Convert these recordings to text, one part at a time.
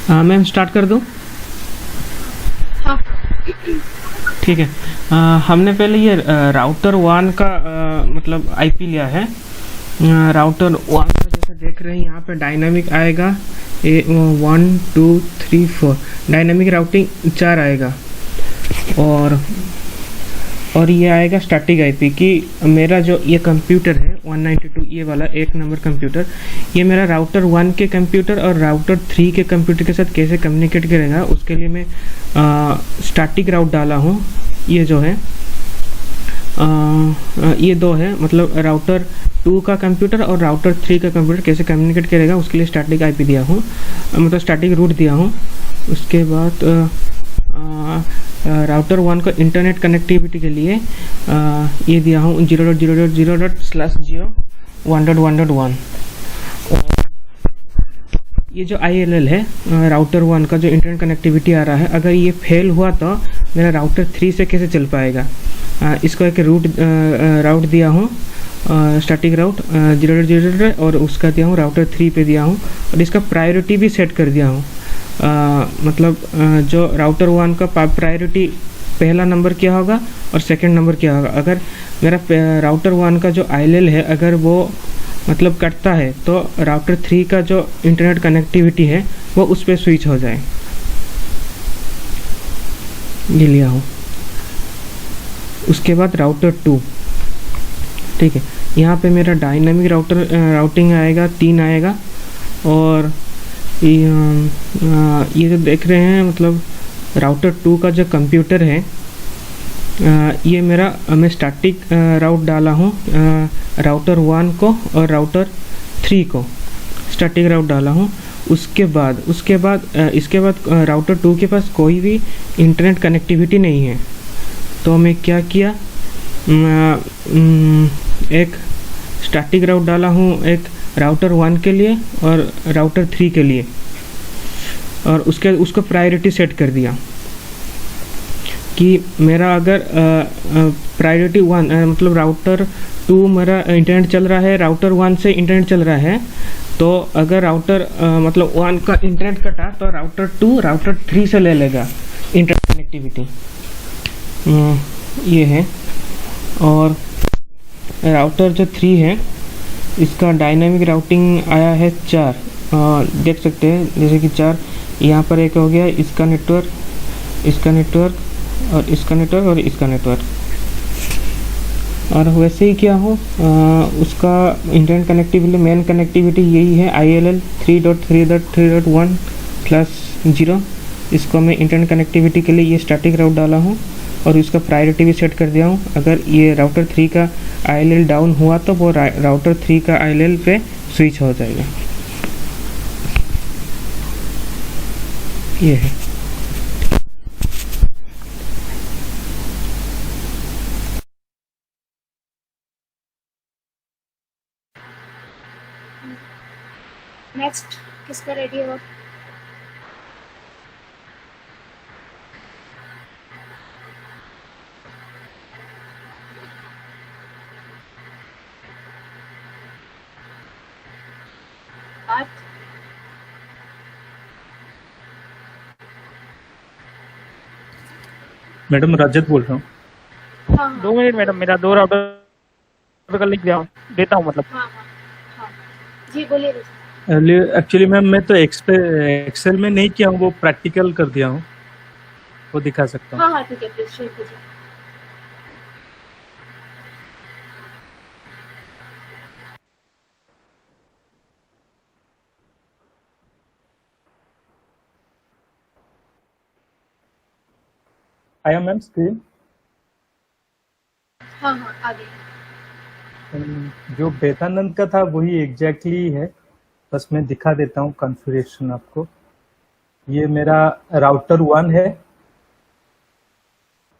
Ma'am start कर दूँ? हाँ। ठीक है। हमने पहले ये राउटर वन का मतलब आईपी लिया है। राउटर वन का जैसे देख रहे हैं यहाँ पे डायनामिक आएगा 1 2 3 4, डायनामिक राउटिंग 4 आएगा। और ये आएगा स्टैटिक आईपी कि मेरा जो ये कंप्यूटर है 192, ये वाला एक नंबर कंप्यूटर, ये मेरा राउटर 1 के कंप्यूटर और राउटर 3 के कंप्यूटर के साथ कैसे कम्युनिकेट करेगा, उसके लिए मैं स्टैटिक राउट डाला हूँ। ये जो है ये दो है, मतलब राउटर 2 का कंप्यूटर और राउटर 3 का कंप्यूटर कैसे कम्युनिकेट करेगा उसके लिए स्टैटिक आईपी दिया हूँ, मतलब स्टैटिक रूट दिया हूँ। उसके बाद राउटर 1 को इंटरनेट कनेक्टिविटी के लिए ये दिया हूँ 0.0.0/0 1.1.1। ये जो ILL है राउटर 1 का जो इंटरनेट कनेक्टिविटी आ रहा है, अगर ये फेल हुआ तो मेरा राउटर 3 से कैसे चल पाएगा। इसको एक राउट दिया हूँ, स्टैटिक राउट 0.0 और उसका दिया हूँ राउटर 3 पे दिया हूँ, और इसका प्रायोरिटी भी सेट कर दिया हूँ। मतलब जो राउटर 1 का प्रायोरिटी पहला नंबर क्या होगा और सेकंड नंबर क्या होगा। अगर मेरा राउटर 1 का जो ILL है अगर वो मतलब कटता है तो राउटर 3 का जो इंटरनेट कनेक्टिविटी है वो उस पर स्विच हो जाए। ये लिया हूँ। उसके बाद राउटर 2, ठीक है, यहाँ पे मेरा डायनामिक राउटिंग आएगा 3 आएगा। और ये जो देख रहे हैं मतलब राउटर 2 का जो कंप्यूटर है ये मेरा मैं स्टैटिक राउट डाला हूँ राउटर 1 को और राउटर 3 को स्टैटिक राउट डाला हूँ। इसके बाद इसके बाद राउटर 2 के पास कोई भी इंटरनेट कनेक्टिविटी नहीं है, तो मैं क्या किया, एक स्टैटिक राउट डाला हूँ एक राउटर 1 के लिए और राउटर 3 के लिए, और उसको प्रायोरिटी सेट कर दिया कि मेरा अगर प्रायोरिटी 1 मतलब राउटर 2 मेरा इंटरनेट चल रहा है, राउटर 1 से इंटरनेट चल रहा है, तो अगर राउटर मतलब 1 का इंटरनेट कटा तो राउटर 2 राउटर 3 से ले लेगा इंटरनेट कनेक्टिविटी। ये है। और राउटर जो 3 है इसका डायनामिक राउटिंग आया है 4, देख सकते हैं जैसे कि 4 यहाँ पर एक हो गया, इसका नेटवर्क और इसका नेटवर्क और इसका नेटवर्क। और वैसे ही क्या हो उसका इंटरनेट कनेक्टिविटी मेन कनेक्टिविटी यही है ILL 3.3.3.1/0। इसको मैं इंटरनेट कनेक्टिविटी के लिए ये स्टैटिक राउट डाला हूँ और इसका प्रायोरिटी भी सेट कर दिया हूँ। अगर ये राउटर 3 का ILL डाउन हुआ तो वो राउटर 3 का ILL पे स्विच हो जाएगा। ये है। नेक्स्ट किसका रेडी हो? बात मैडम रजत बोल रहा हूँ। हाँ 2 मिनट मैडम, मेरा 2 राउटर का लिख देता हूँ मतलब। हाँ हाँ हाँ जी बोलिए। एक्चुअली मैम मैं तो एक्सेल में नहीं किया हूँ, वो प्रैक्टिकल कर दिया हूँ, वो दिखा सकता हूँ। हाँ हाँ ठीक है, प्लीज शेयर कीजिए। आया मैम स्क्रीन? हाँ हाँ आगे। जो बेतानंद का था वही एग्जैक्टली है, बस मैं दिखा देता हूँ कॉन्फ़िगरेशन आपको। ये मेरा राउटर 1 है,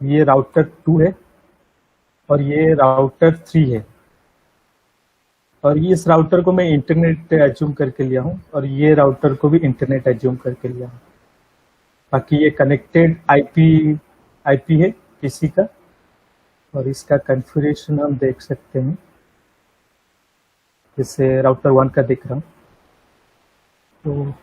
ये राउटर 2 है और ये राउटर 3 है, और ये इस राउटर को मैं इंटरनेट एज्यूम करके लिया हूँ और ये राउटर को भी इंटरनेट एज्यूम करके लिया हूँ। बाकी ये कनेक्टेड आईपी है किसी का, और इसका कॉन्फ़िगरेशन हम देख सकते हैं, जैसे राउटर 1 का दिख रहा हूँ। तो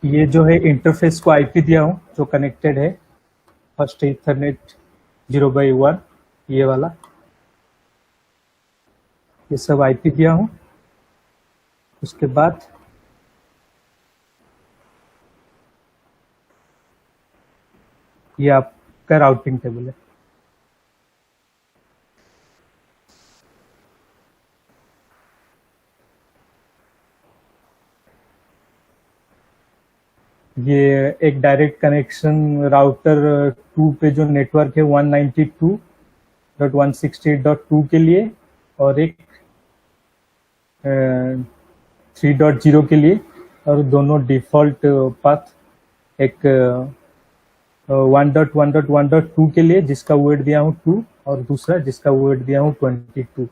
ये जो है इंटरफेस को आईपी दिया हूँ जो कनेक्टेड है फर्स्ट ईथरनेट 0/1 ये वाला, ये सब आईपी दिया हूँ। उसके बाद ये आपका राउटिंग टेबल है। ये एक डायरेक्ट कनेक्शन राउटर 2 पे जो नेटवर्क है 192.168.2 के लिए, और एक 3.0 के लिए, और दोनों डिफॉल्ट पाथ, एक 1.1.1.2 के लिए जिसका वेट दिया हूँ 2, और दूसरा जिसका वेट दिया हूँ 22।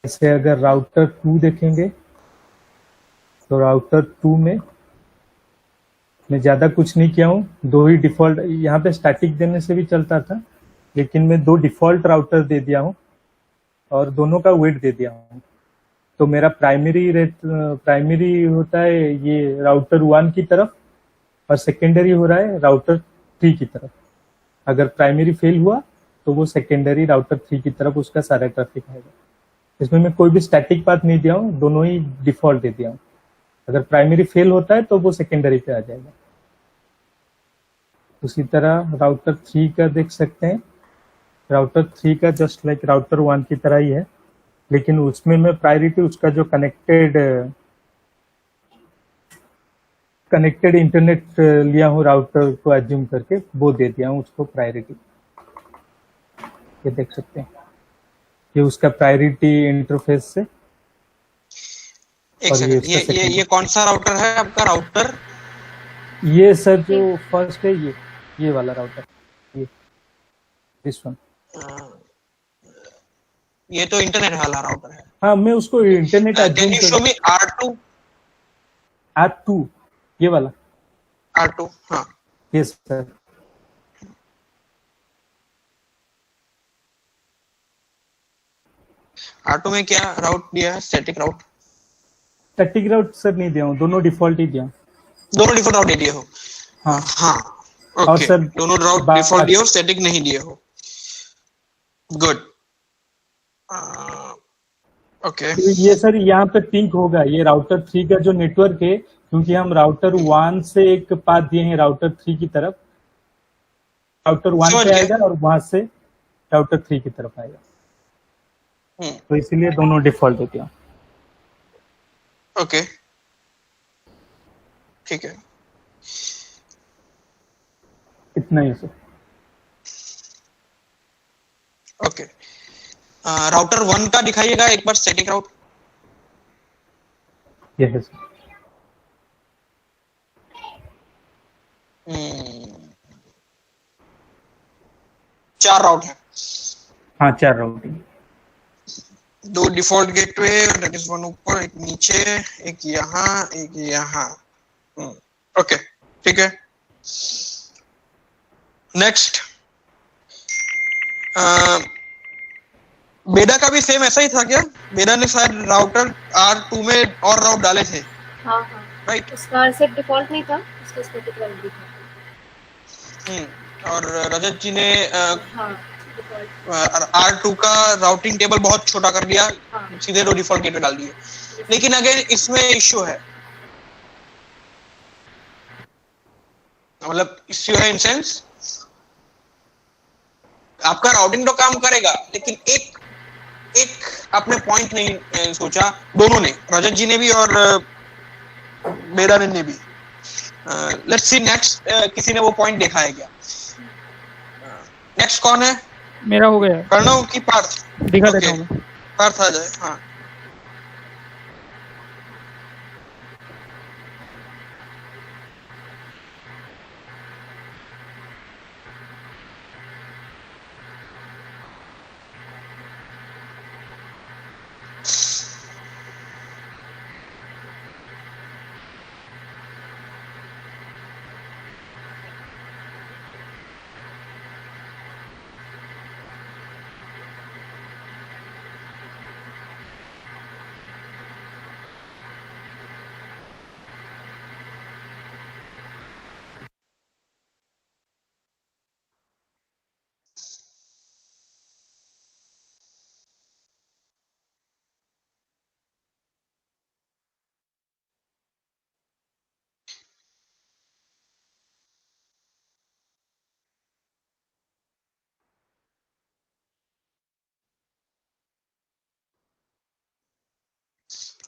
ऐसे अगर राउटर 2 देखेंगे तो राउटर 2 में मैं ज़्यादा कुछ नहीं किया हूँ, 2 ही डिफ़ॉल्ट, यहाँ पे स्टैटिक देने से भी चलता था लेकिन मैं 2 डिफ़ॉल्ट राउटर दे दिया हूँ और दोनों का वेट दे दिया हूँ। तो मेरा प्राइमरी होता है ये राउटर 1 की तरफ, और सेकेंडरी हो रहा है राउटर 3 की तरफ। अगर प्राइमरी फेल हुआ तो वो सेकेंडरी राउटर 3 की तरफ उसका सारा ट्रैफिक आएगा। इसमें मैं कोई भी स्टैटिक पाथ नहीं दिया हूँ, दोनों ही डिफ़ॉल्ट दे दिया हूँ। अगर प्राइमरी फेल होता है तो वो सेकेंडरी पे आ जाएगा। उसी तरह राउटर 3 का देख सकते हैं, राउटर 3 का जस्ट लाइक राउटर 1 की तरह ही है, लेकिन उसमें मैं प्रायोरिटी उसका जो कनेक्टेड इंटरनेट लिया हूँ राउटर को एज्यूम करके, वो दे दिया हूँ उसको प्रायोरिटी। ये देख सकते हैं, ये उसका प्रायोरिटी इंटरफेस से। एक सेकंड, ये कौन सा राउटर है आपका? राउटर ये सर जो फर्स्ट है ये वाला राउटर, ये दिस वन। ये तो इंटरनेट वाला राउटर है। हाँ, मैं उसको internet can you show me R2 ये वाला R2? हाँ, यस सर। R2 में क्या राउट दिया है? स्टैटिक राउट? स्टैटिक राउट सर नहीं दिया हूँ, दोनों डिफॉल्ट ही दिया हूँ। दोनों डिफॉल्ट राउट दिए हो? हाँ हाँ, और ओके। सर दोनों राउट डिफॉल्ट दिए हो, स्टैटिक नहीं दिए हो। Good, okay. ये सर यहाँ पे पिंक होगा, ये राउटर 3 का जो नेटवर्क है, क्योंकि हम राउटर 1 से एक पाथ दिए हैं राउटर 3 की तरफ, राउटर 1 पे आएगा और वहां से राउटर 3 की तरफ आएगा, तो इसीलिए दोनों डिफॉल्ट होते हैं। ओके, ठीक है, इतना ही सर। ओके, राउटर 1 का दिखाइएगा एक बार स्टैटिक राउट। ये है सर। चार राउट है। हाँ, 4 राउट है। 2 default gateway, that is one ऊपर, एक नीचे, एक यहाँ, एक यहाँ। ओके, ठीक है। नेक्स्ट, बेडा का भी सेम ऐसा ही था क्या? बेडा ने शायद राउटर R2 में और राउट डाले थे। हाँ, राइट। उसका सेट डिफॉल्ट नहीं था, उसका स्टैटिक राउट भी था। और रजत जी ने हाँ, डिफॉल्ट R2 का राउटिंग टेबल बहुत छोटा कर दिया, सीधे 2 डिफॉल्ट गेटवे डाल दिए। लेकिन अगेन इसमें इश्यू है, मतलब इश्यू है इन सेंस आपका राउटिंग तो काम करेगा, लेकिन एक आपने पॉइंट नहीं सोचा, दोनों ने, रजत जी ने भी और बेड़ा ने भी। लेट्स सी नेक्स्ट, किसी ने वो पॉइंट देखा है क्या? नेक्स्ट कौन है? मेरा हो गया। प्रणव की पार्थ? दिखा देता हूँ मैं। पार्थ आ जाए। हाँ,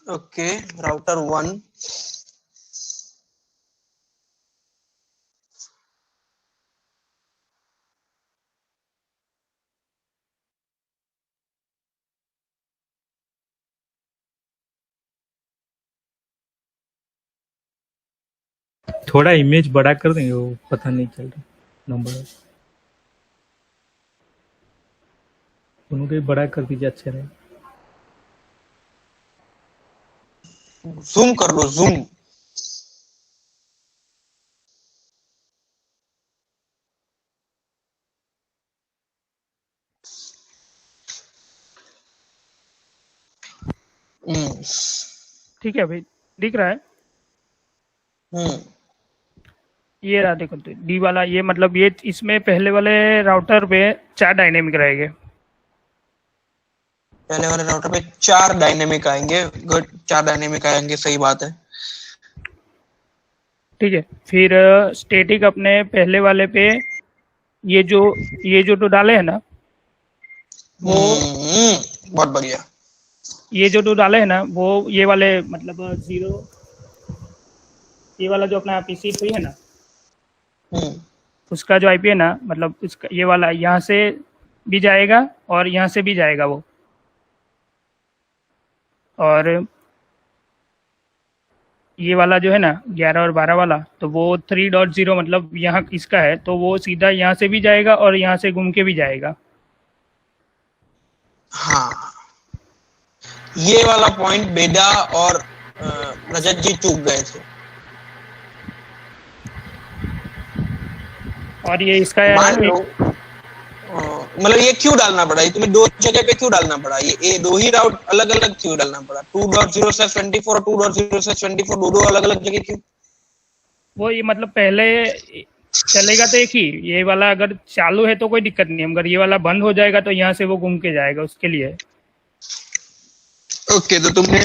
ओके, राउटर 1 थोड़ा इमेज बड़ा कर देंगे, वो पता नहीं चल रहा नंबर। दोनों को बड़ा कर दीजिए, अच्छे रहे। जूम कर लो, जूम। हम्म ठीक है भाई, दिख रहा है। हम्म ये रहा, देखो तो डी वाला, ये मतलब ये इसमें पहले वाले राउटर पे 4 डायनेमिक रहेंगे। पहले वाले राउटर पे 4 डायनेमिक आएंगे। गुड, 4 डायनेमिक आएंगे, सही बात है। ठीक है, फिर स्टैटिक अपने पहले वाले पे ये जो तो डाले हैं ना, वो बहुत बढ़िया। ये जो तो डाले हैं ना, वो ये वाले मतलब 0, ये वाला जो अपना पीसी हुई है ना, उसका जो आईपी है ना, मतलब इसका ये वाला यहाँ से भी जाएगा और यहाँ से भी जाएगा वो। और ये वाला जो है ना 11 और 12 वाला, तो वो 3.0 मतलब यहाँ इसका है, तो वो सीधा यहाँ से भी जाएगा और यहाँ से घूम के भी जाएगा। हाँ, ये वाला पॉइंट बेदा और रजत जी चूक गए थे। और ये इसका मान लो, मतलब ये क्यों डालना पड़ा, ये तुम्हें 2 जगह पे क्यों डालना पड़ा, ये 2 ही राउट अलग अलग क्यों डालना पड़ा? 2.0/24 और 2.0/24 दो अलग अलग जगह क्यों? वो ये मतलब पहले चलेगा तो एक ही, ये वाला अगर चालू है तो कोई दिक्कत नहीं, अगर ये वाला बंद हो जाएगा तो यहाँ से वो घूम के जाएगा, उसके लिए। ओके, तो तुमने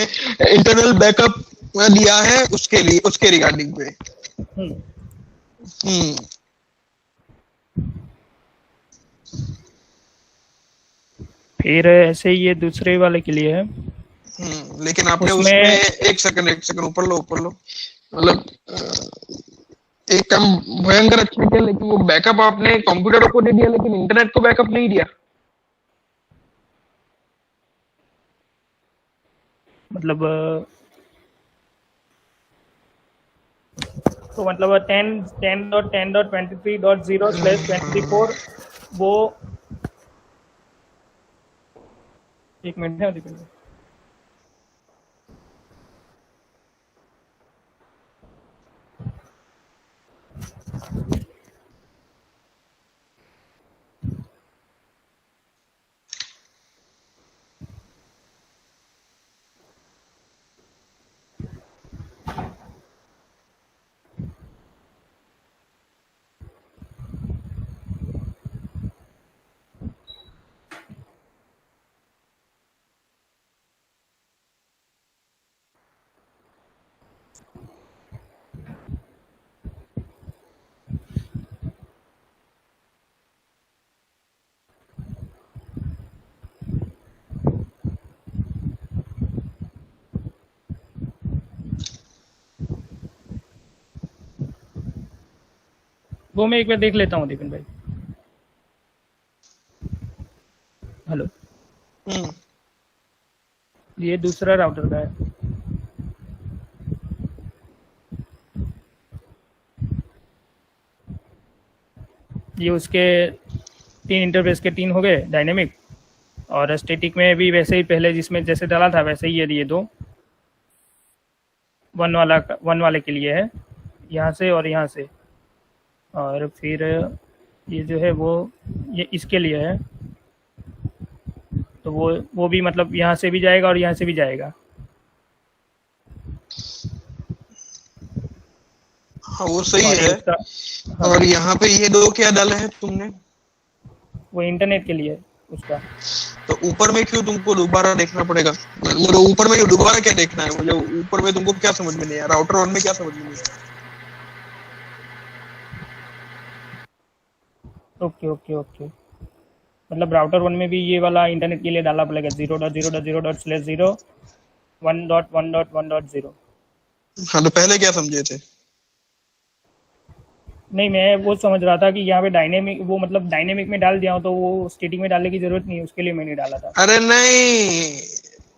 इंटरनल बैकअप दिया है उसके लिए, उसके रिगार्डिंग पे। फिर ऐसे ही ये दूसरे वाले के लिए है। लेकिन आपने उसमें एक सेकंड ऊपर लो, मतलब एक काम भयंकर अच्छा किया, लेकिन वो बैकअप आपने कंप्यूटर को दे दिया लेकिन इंटरनेट को बैकअप नहीं दिया। मतलब तो मतलब 10.10.23.0/24 वो, एक मिनट है, वो मैं एक बार देख लेता हूँ दीपन भाई। हेलो, ये दूसरा राउटर का है। ये उसके 3 इंटरफेस के 3 हो गए डायनेमिक, और स्टैटिक में भी वैसे ही पहले जिसमें जैसे डाला था वैसे ही ये 2 वन वाले के लिए है, यहाँ से और यहाँ से। और फिर ये जो है वो ये इसके लिए है, तो वो भी मतलब यहाँ से भी जाएगा और यहाँ से भी जाएगा। हाँ, वो सही और है। हाँ, और यहाँ पे ये 2 क्या डाले हैं तुमने? वो इंटरनेट के लिए उसका। तो ऊपर में क्यों तुमको दोबारा देखना पड़ेगा? मतलब ऊपर में दोबारा क्या देखना है? मुझे ऊपर में तुमको क्या समझ में नहीं आया? राउटर 1 में क्या समझ में नहीं आया? ओके, मतलब राउटर 1 में भी ये वाला इंटरनेट के लिए डालना पड़ेगा 0.0.0/0 1.1.1.0। हाँ, तो पहले क्या समझे थे? नहीं, मैं वो समझ रहा था कि यहाँ पे डायनेमिक, वो मतलब डायनेमिक में डाल दिया हूँ तो वो स्टैटिक में डालने की जरूरत नहीं है, उसके लिए मैंने डाला था। अरे नहीं,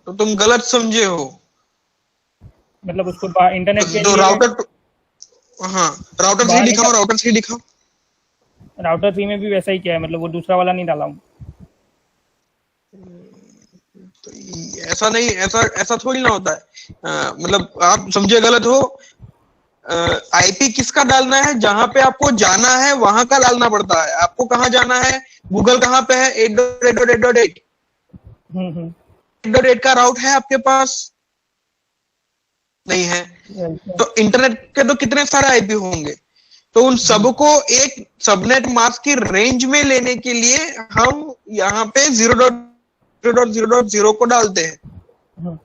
तो तुम गलत समझे हो। मतलब उसको इंटरनेट के तो लिए राउटर, हाँ, राउटर 3 बाहर दिखाओ, निकाल। राउटर 3 दिखाओ। राउटर 3 में भी वैसा ही किया है, मतलब वो दूसरा वाला नहीं डाला हूँ। तो ऐसा नहीं, ऐसा ऐसा थोड़ी ना होता है। मतलब आप समझे गलत हो। आईपी किसका डालना है? जहां पे आपको जाना है वहां का डालना पड़ता है। आपको कहाँ जाना है? गूगल कहाँ पे है? 8.8.8.8 हम्म। 8.8 का राउट है आपके पास? नहीं है। अच्छा। तो इंटरनेट के तो कितने सारे आईपी होंगे, तो उन सबको एक सबनेट मास्क की रेंज में लेने के लिए हम यहाँ पे 0.0.0.0 को डालते हैं। हम्म।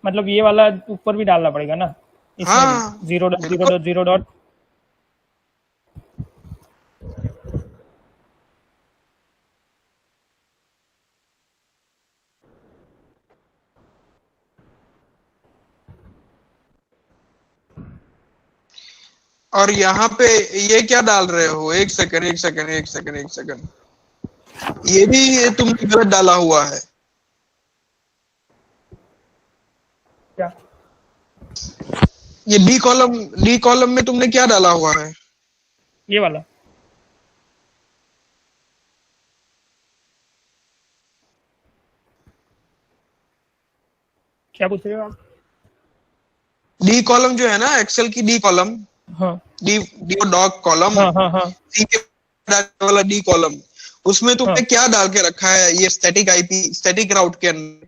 मतलब ये वाला ऊपर भी डालना पड़ेगा ना, इसमें भी हाँ, 0.0.0 बिल्कुल। डॉट। और यहाँ पे ये क्या डाल रहे हो? एक सेकंड, एक सेकंड, एक सेकंड, एक सेकंड, ये भी तुमने गलत डाला हुआ है। क्या? ये डी कॉलम में तुमने क्या डाला हुआ है? ये वाला? क्या पूछ रहे हो आप? डी कॉलम जो है ना, एक्सेल की डी कॉलम, हाँ डी डी डॉग कॉलम, हाँ हाँ हाँ सी के वाला डी कॉलम, उसमें हाँ। तुमने क्या डाल के रखा है? ये स्टैटिक आईपी, स्टैटिक राउट के अंदर।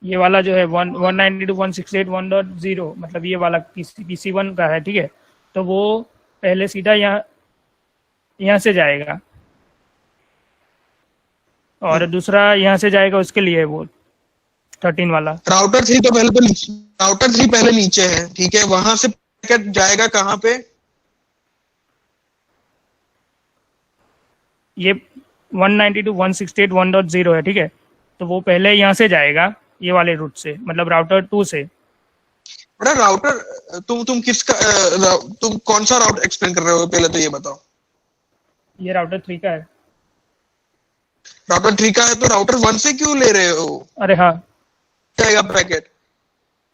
ये वाला जो है 192.168.1.0, मतलब ये वाला PC1 का है, ठीक है। तो वो पहले सीधा यहाँ से जाएगा, और दूसरा यहाँ से जाएगा, उसके लिए वो 13 वाला। राउटर 3 तो पहले तो राउटर 3 पहले नीचे है, ठीक है। वहां से पैकेट जाएगा कहाँ पे? ये 192.168.1.0 है, ठीक है। तो वो पहले यहाँ से जाएगा, ये वाले रूट से, मतलब राउटर 2 से। अरे राउटर, तुम किसका तुम कौन सा राउटर एक्सप्लेन कर रहे हो? पहले तो ये बताओ। ये राउटर 3 का है। राउटर 3 का है तो राउटर 1 से क्यों ले रहे हो? अरे हाँ, जाएगा पैकेट।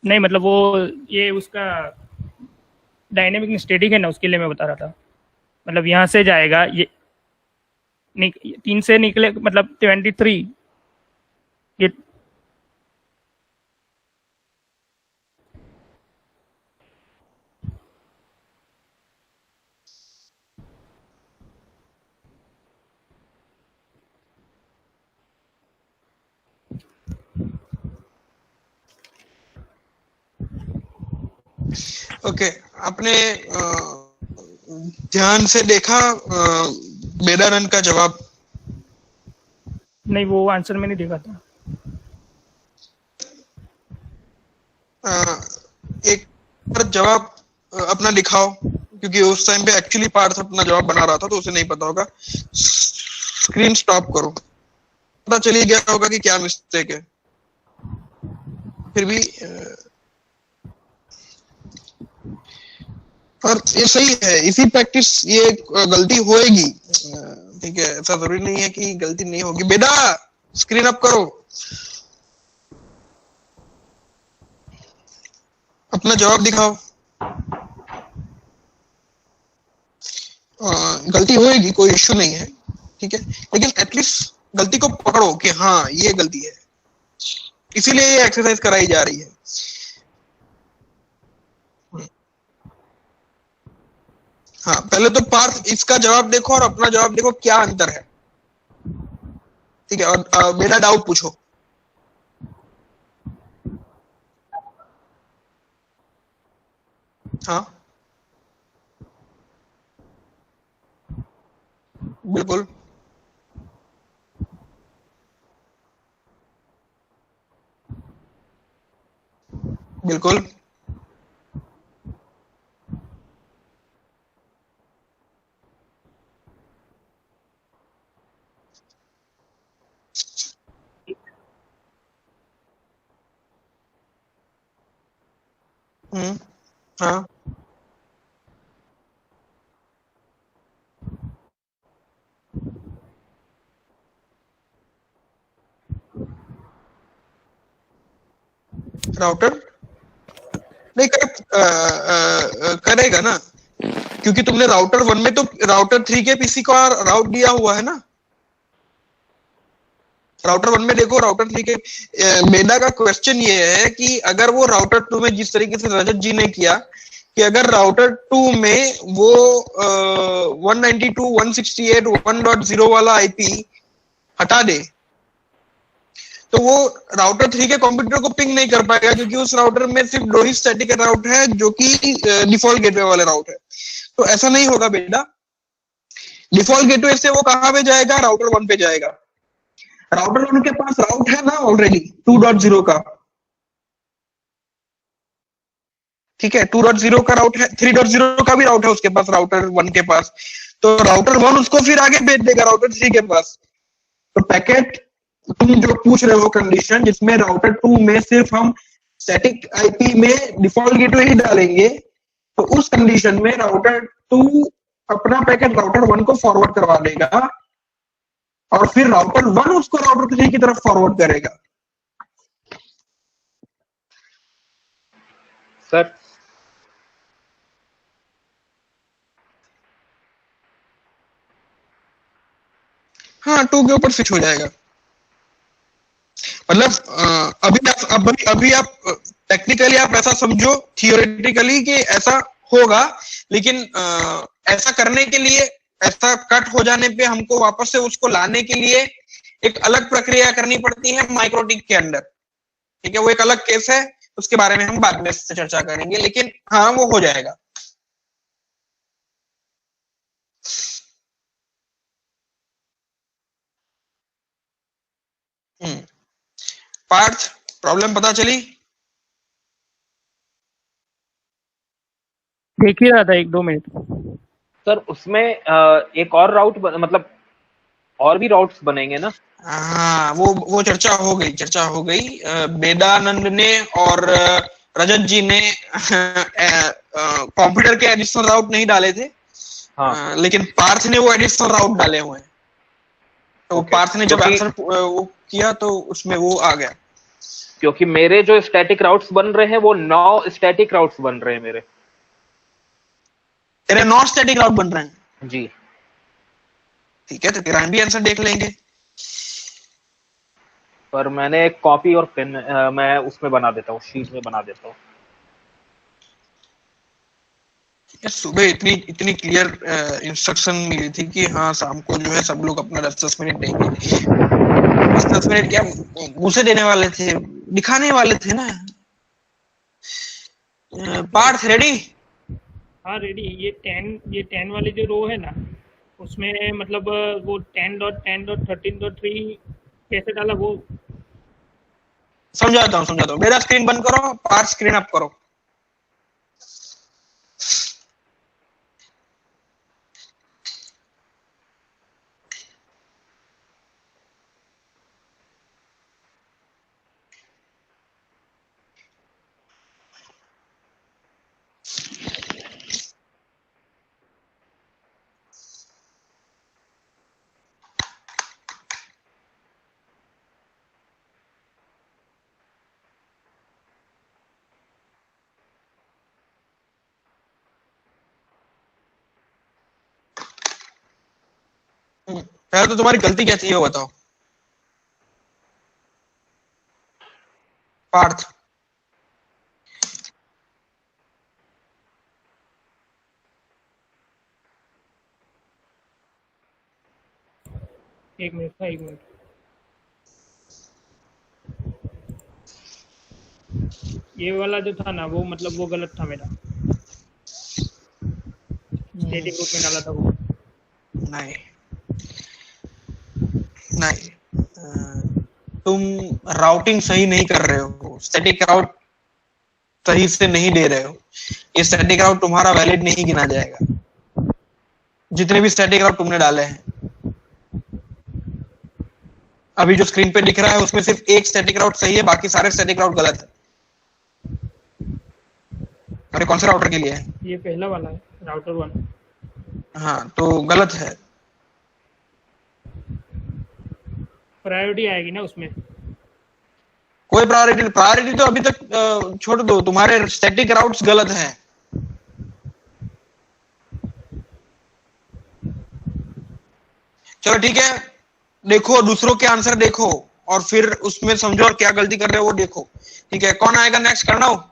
नहीं मतलब वो, ये उसका डायनेमिक स्टैटिक है ना, उसके लिए मैं बता रहा था। मतलब यहाँ से जाएगा, ये 3 से निकले, मतलब 23, ये ओके, आपने ध्यान से देखा बेदारन का जवाब? नहीं, वो आंसर मैंने देखा था। एक बार जवाब अपना दिखाओ, क्योंकि उस टाइम पे एक्चुअली पार्थ अपना जवाब बना रहा था तो उसे नहीं पता होगा। स्क्रीन स्टॉप करो, पता चली गया होगा कि क्या मिस्टेक है। फिर भी और ये सही है, इसी प्रैक्टिस ये गलती होएगी, ठीक है। ऐसा जरूरी नहीं है कि गलती नहीं होगी। बेटा स्क्रीन अप करो, अपना जवाब दिखाओ। गलती होएगी, कोई इश्यू नहीं है, ठीक है। लेकिन एटलीस्ट गलती को पकड़ो कि हाँ ये गलती है, इसीलिए ये एक्सरसाइज कराई जा रही है। हाँ, पहले तो पार्थ इसका जवाब देखो और अपना जवाब देखो, क्या अंतर है, ठीक है। और मेरा डाउट पूछो। हाँ, बिल्कुल बिल्कुल। हाँ राउटर नहीं करेगा ना, क्योंकि तुमने राउटर 1 में तो राउटर 3 के पीसी का राउट दिया हुआ है ना। राउटर 1 में देखो, राउटर 3 के मेरा का क्वेश्चन ये है कि अगर वो राउटर 2 में जिस तरीके से रजत जी ने किया कि अगर राउटर 2 में वो 192.168.1.0 वाला आईपी हटा दे तो वो राउटर 3 के कंप्यूटर को पिंग नहीं कर पाएगा, क्योंकि उस राउटर में सिर्फ 2 ही स्टैटिक राउट है जो कि डिफॉल्ट गेटवे वाले राउट है। तो ऐसा नहीं होगा बेटा, डिफॉल्ट गेटवे से वो कहां पे जाएगा, राउटर 1 पे जाएगा। राउटर 1 के पास राउट है ना ऑलरेडी 2.0 का, ठीक है, 2.0 का राउट है, 3.0 का भी राउट है उसके पास, राउटर 1 के पास। तो राउटर 1 उसको फिर आगे भेज देगा राउटर 3 के पास। तो पैकेट तुम जो पूछ रहे हो कंडीशन जिसमें राउटर 2 में सिर्फ हम स्टैटिक आईपी में डिफॉल्ट गेटवे ही डालेंगे, तो उस कंडीशन में राउटर 2 अपना पैकेट राउटर 1 को फॉरवर्ड करवा देगा और फिर राउटर 1 उसको राउटर 3 की तरफ फॉरवर्ड करेगा। सर हाँ 2 के ऊपर स्विच हो जाएगा। मतलब अभी आप टेक्निकली आप ऐसा समझो, थियोरेटिकली कि ऐसा होगा, लेकिन ऐसा करने के लिए, ऐसा कट हो जाने पे हमको वापस से उसको लाने के लिए एक अलग प्रक्रिया करनी पड़ती है माइक्रोटिक के अंदर, ठीक है। वो एक अलग केस है, उसके बारे में हम बाद में चर्चा करेंगे, लेकिन हाँ वो हो जाएगा। पार्थ, प्रॉब्लम पता चली? देख ही रहा था 1-2 मिनट। सर उसमें एक और राउट मतलब और भी राउट्स बनेंगे ना? हाँ वो चर्चा हो गई। वेदानंद ने और रजत जी ने कंप्यूटर के एडिशनल राउट नहीं डाले थे। हाँ। लेकिन पार्थ ने वो एडिशनल राउट डाले हुए हैं। तो पार्थ ने जब आंसर वो किया तो उसमें वो आ गया। क्योंकि मेरे जो स्टैटिक राउट्स बन रहे हैं वो 9 स्टैटिक राउट्स बन रहे हैं मेरे। तेरे 9 स्टैटिक राउट बन रहे हैं? जी ठीक है, तो तेरा भी आंसर देख लेंगे। पर मैंने एक कॉपी और पेन मैं उसमें बना देता हूँ, शीट में बना देता हूँ। यार सुबह इतनी क्लियर इंस्ट्रक्शन मिली थी कि हाँ शाम को जो है सब लोग अपना 10 मिनट देंगे। 10 मिनट क्या मुंह से देने वाले थे, दिखाने वाले थे ना। पार्थ रेडी? हाँ रेडी। ये 10 वाली जो रो है ना, उसमें मतलब वो 10.10.13.3 कैसे डाला वो समझाता हूँ। मेरा स्क्रीन बंद करो, पार्थ स्क्रीन अप करो। पहले तो तुम्हारी गलती क्या थी वो बताओ पार्थ। एक मिनट। ये वाला जो था ना वो मतलब वो गलत था मेरा। स्टैटिक ग्रुप में डाला था वो। नहीं तुम राउटिंग सही नहीं कर रहे हो, स्टैटिक राउट सही से नहीं दे रहे हो। ये स्टैटिक राउट तुम्हारा वैलिड नहीं गिना जाएगा, जितने भी स्टैटिक राउट तुमने डाले हैं। अभी जो स्क्रीन पे दिख रहा है उसमें सिर्फ एक स्टैटिक राउट सही है, बाकी सारे स्टैटिक राउट गलत है। कौन से राउटर के लिए है? ये पहला वाला है, राउटर 1। हाँ तो गलत है। प्रायोरिटी आएगी ना उसमें। कोई प्रायोरिटी तो अभी तक छोड़ दो, तुम्हारे स्टैटिक राउट्स गलत हैं। चलो ठीक है, देखो दूसरों के आंसर देखो और फिर उसमें समझो और क्या गलती कर रहे हो वो देखो। ठीक है, कौन आएगा नेक्स्ट? करना हो?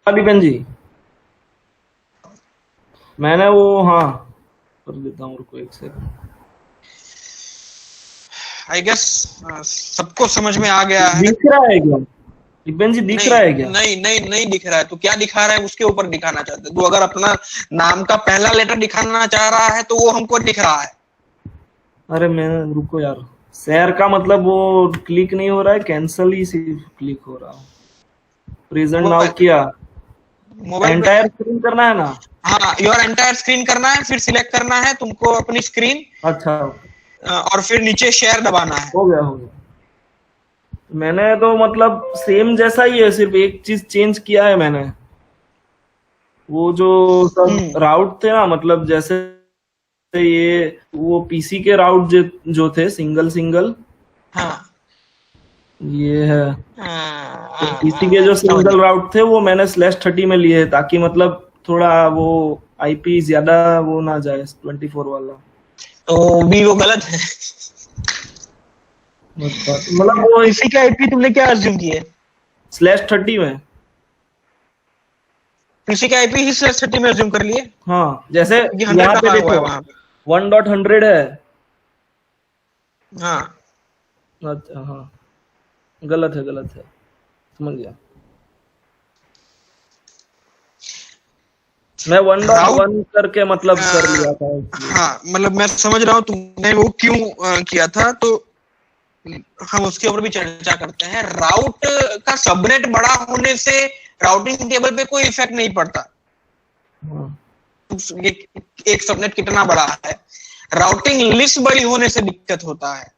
दीपन जी, मैंने वो हाँ कर देता हूँ, रुको एक सेकंड। आई गेस सबको समझ में आ गया है। दिख रहा है क्या दीपन जी? दिख रहा है क्या? नहीं दिख रहा है। तो क्या दिखा रहा है उसके ऊपर दिखाना चाहते? तो अगर अपना नाम का पहला लेटर दिखाना चाह रहा है तो वो हमको दिख रहा है। अरे मैं, रुको यार, शेयर का मतलब वो क्लिक नहीं हो रहा है, कैंसिल ही सिर्फ क्लिक हो रहा है। प्रेजेंट नाउ किया, मोबाइल एंटायर स्क्रीन करना है ना? हाँ, योर एंटायर स्क्रीन करना है, फिर सिलेक्ट करना है तुमको अपनी स्क्रीन, अच्छा, और फिर नीचे शेयर दबाना है। हो गया। मैंने तो मतलब सेम जैसा ही है, सिर्फ एक चीज चेंज किया है मैंने। वो जो सब राउट थे ना, मतलब जैसे ये वो पीसी के राउट जो थे सिंगल, हाँ ये है हाँ, पीसी के जो सिंगल राउट थे वो मैंने /30 में लिए, ताकि मतलब थोड़ा वो आईपी ज्यादा वो ना जाए 24 वाला। तो भी वो गलत है। मतलब वो इसी का आईपी तुमने क्या अज्यूम किया? /30 में, इसी का आईपी ही /30 में अज्यूम कर लिए। हाँ, जैसे ये 100 यहाँ पे का देखो वहां पे 1.100 है। हाँ अच्छा, हाँ, गलत है, समझ गया मैं। 1.1 करके मतलब कर लिया था। हाँ, मतलब मैं समझ रहा हूँ तुमने वो क्यों किया था, तो हम उसके ऊपर भी चर्चा करते हैं। राउट का सबनेट बड़ा होने से राउटिंग टेबल पे कोई इफेक्ट नहीं पड़ता। एक सबनेट कितना बड़ा है, राउटिंग लिस्ट बड़ी होने से दिक्कत होता है।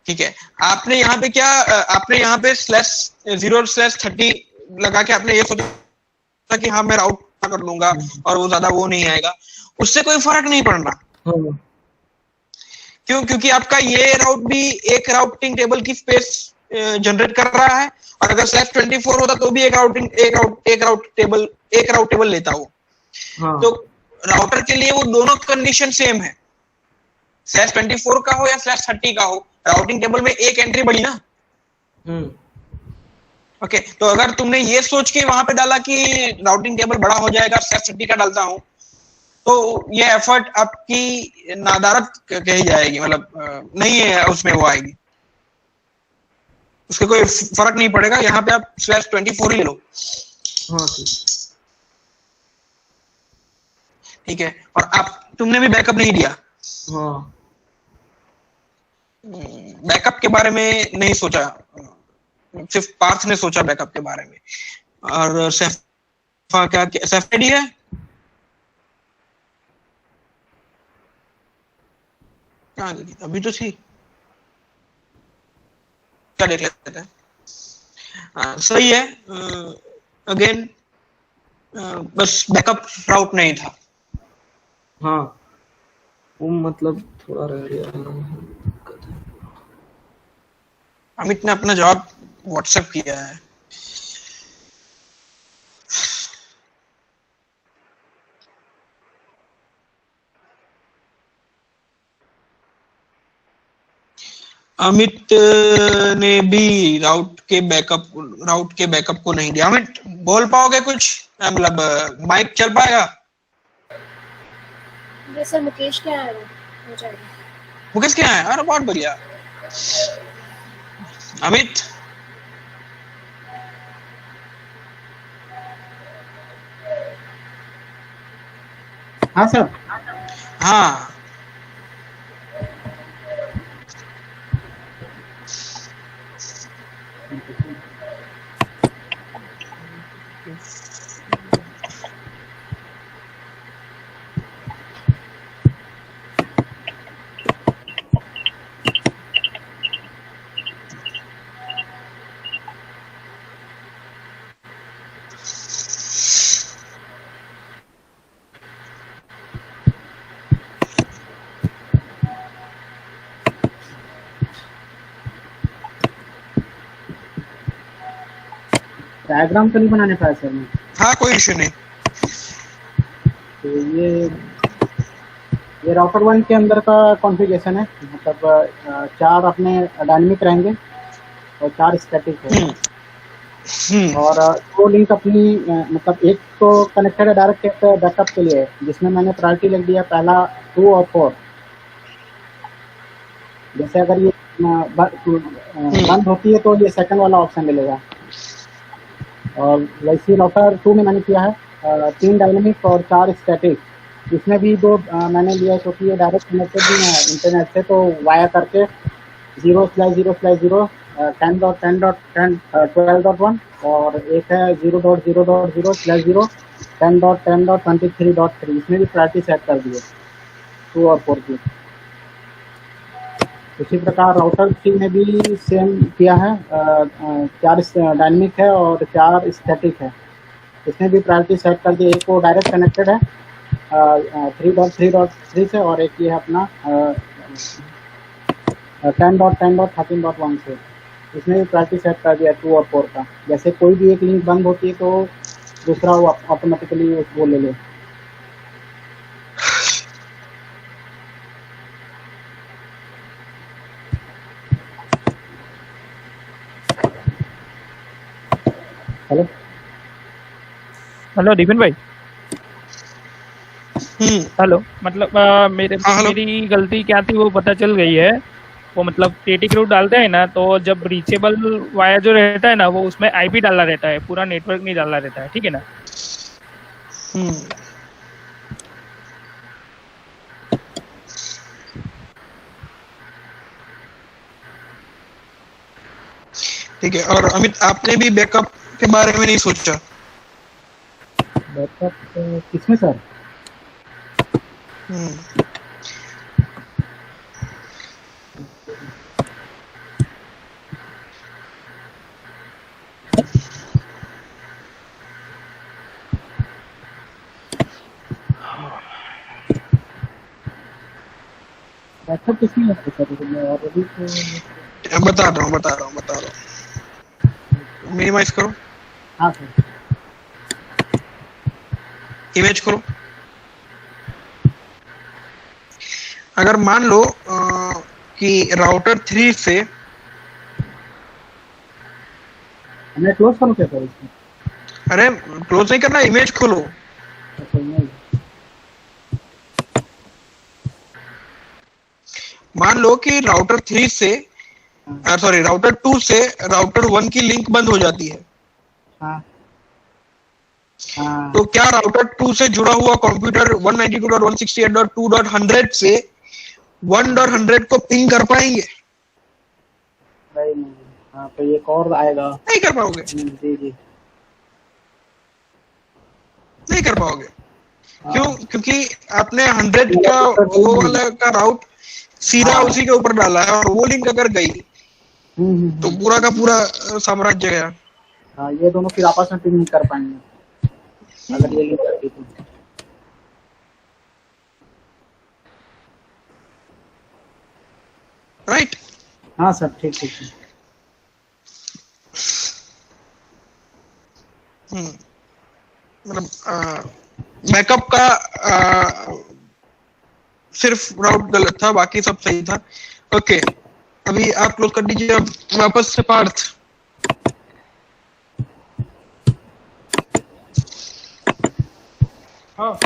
ठीक है, आपने यहाँ पे क्या, आपने यहाँ पे /0/30 लगा के आपने ये सोचा कि हाँ मैं राउट कर लूंगा और वो ज्यादा वो नहीं आएगा, उससे कोई फर्क नहीं पड़ रहा। क्यों? क्योंकि आपका ये राउट भी एक राउटिंग टेबल की स्पेस जनरेट कर रहा है, और अगर /24 होता तो भी एक राउट टेबल लेता वो। हाँ। तो राउटर के लिए वो दोनों कंडीशन सेम है, /24 का हो या /30 का हो, राउटिंग टेबल में एक एंट्री बढ़ी ना। ओके, तो अगर तुमने ये सोच के वहां पे डाला कि राउटिंग टेबल बड़ा हो जाएगा, /30 का डालता हूं, तो ये एफर्ट आपकी नादारत कही जाएगी, मतलब नहीं है उसमें वो आएगी, उसके कोई फर्क नहीं पड़ेगा। यहाँ पे आप /24 ही ले लो। हाँ, ठीक है, और आप तुमने भी बैकअप नहीं दिया। हाँ, बैकअप के बारे में नहीं सोचा, सिर्फ पार्थ ने सोचा बैकअप के बारे में। और सैफा क्या सैफ रेडी है? कहाँ गई? अभी तो थी, क्या देख लेते हैं। सही है। अगेन बस बैकअप राउट नहीं था। हाँ, वो मतलब थोड़ा रह गया। अमित ने अपना जवाब व्हाट्सएप किया है। अमित ने भी राउट के बैकअप को नहीं दिया। अमित बोल पाओगे कुछ? मतलब माइक चल पाएगा? सर मुकेश क्या है, हो जाएगा। मुकेश क्या है? अरे बहुत बढ़िया। अमित हाँ सर। हाँ, डायग्राम तो नहीं बनाने पाया सर मैं। हाँ कोई इश्यू नहीं। तो ये राउटर 1 के अंदर का कॉन्फ़िगरेशन है, मतलब 4 अपने डायनेमिक रहेंगे और 4 स्टैटिक है। और 2 लिंक अपनी मतलब एक तो कनेक्टेड है डायरेक्ट एक बैकअप के लिए, जिसमें मैंने प्रायोरिटी लिख दिया पहला 2 और 4। जैसे अगर ये बंद होती है तो ये सेकंड वाला ऑप्शन मिलेगा। और वैसे राउटर 2 में मैंने किया है 3 डायनेमिक और 4 स्टैटिक। इसमें भी 2 मैंने लिया है क्योंकि ये डायरेक्ट कनेक्टेड भी है इंटरनेट से, तो वाया करके 0/0/0 10.10.10 12.1 और एक है 0.0.0/0 10.10.23.3। इसमें भी प्रायोरिटी सेट कर दी है 2 और 4 की। उसी प्रकार राउटर 3 में भी सेम किया है, 4 डायनेमिक है और 4 स्टैटिक है। इसमें भी प्रायोरिटी सेट कर दी। एक वो डायरेक्ट कनेक्टेड है 3.3.3 से और एक ये है अपना 10.10.13.1 से। इसमें भी प्रायोरिटी सेट कर दिया 2 और 4 का। जैसे कोई भी एक लिंक बंद होती है तो दूसरा वो ऑटोमेटिकली वो ले ले। हेलो हेलो दीपन भाई। हेलो, मतलब हाँ, हेलो। मेरी गलती क्या थी वो पता चल गई है। वो मतलब स्टैटिक रूट डालते हैं ना, तो जब रीचेबल वाया जो रहता है ना, वो उसमें आईपी डालना रहता है, पूरा नेटवर्क नहीं डालना रहता है, ठीक है ना। ठीक है। और अमित, आपने भी बैकअप के बारे में नहीं सोचा? बैकअप किसमें सर? बैकअप किसमें है सर? मैं ऑलरेडी तो बता रहा हूँ। मिनिमाइज करो, हाँ सर। इमेज करो। अगर मान लो कि राउटर 3 से, मैं क्लोज करूँ क्या सर इसमें? अरे क्लोज नहीं करना, इमेज खोलो। अच्छा नहीं। मान लो कि राउटर 3 से सॉरी राउटर 2 से राउटर 1 की लिंक बंद हो जाती है। हाँ हाँ तो क्या राउटर 2 से जुड़ा हुआ कंप्यूटर 192.168.2.100 से 1.100 को पिंग कर पाएंगे? नहीं। हाँ तो एक और आएगा। नहीं कर पाओगे। जी जी। नहीं कर पाओगे। हाँ। क्यों? क्योंकि आपने 100 का वो वाला का राउट सीधा हाँ। उसी के ऊपर डाला है, और वो लिंक अगर गई तो पूरा का पूरा साम्राज्य गया। हाँ, ये दोनों फिर आपस में पिंग नहीं कर पाएंगे अगर ये लिंक करती तो। राइट। हाँ सर, ठीक ठीक। मतलब बैकअप का सिर्फ राउट गलत था, बाकी सब सही था। ओके, अभी आप क्लोज कर दीजिए। अब वापस से पार्थ। हाँ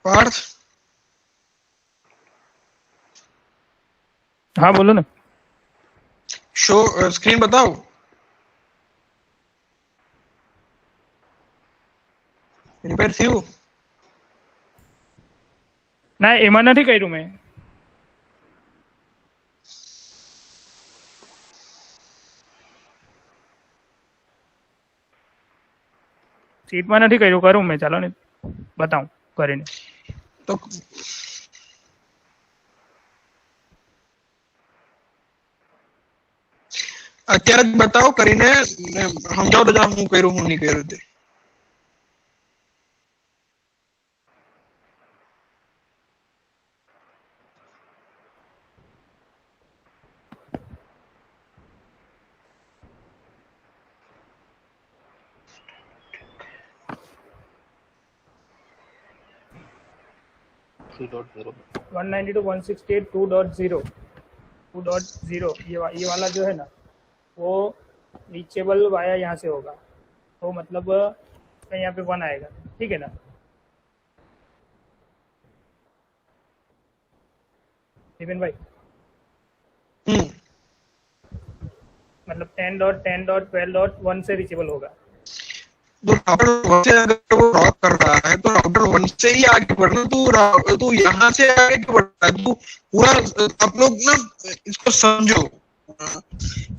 पार्थ, हाँ बोलो ना। शो स्क्रीन बताओ। रिपेयर થયું? ના એમાં નથી કર્યું મેં। સીટમાં નથી કર્યું, કરું મેં, ચાલો ને બતાવું કરીને. તો અત્યારે જ બતાવો કરીને સમજાવો બધા હું કર્યું હું નહીં કર્યું તે. थ्री डॉट जीरो 192.168.2.0 ये वाला जो है ना वो रीचेबल वाया यहाँ से होगा, तो मतलब यहाँ पे 1 आएगा, ठीक है ना. विपिन भाई मतलब 10.10.12.1 से रीचेबल होगा. तो राउटर 1 से अगर वो ड्रॉप कर रहा है तो राउटर 1 से ही आगे बढ़ना, तू यहाँ से आगे क्यों बढ़ रहा है? तू पूरा आप लोग ना इसको समझो.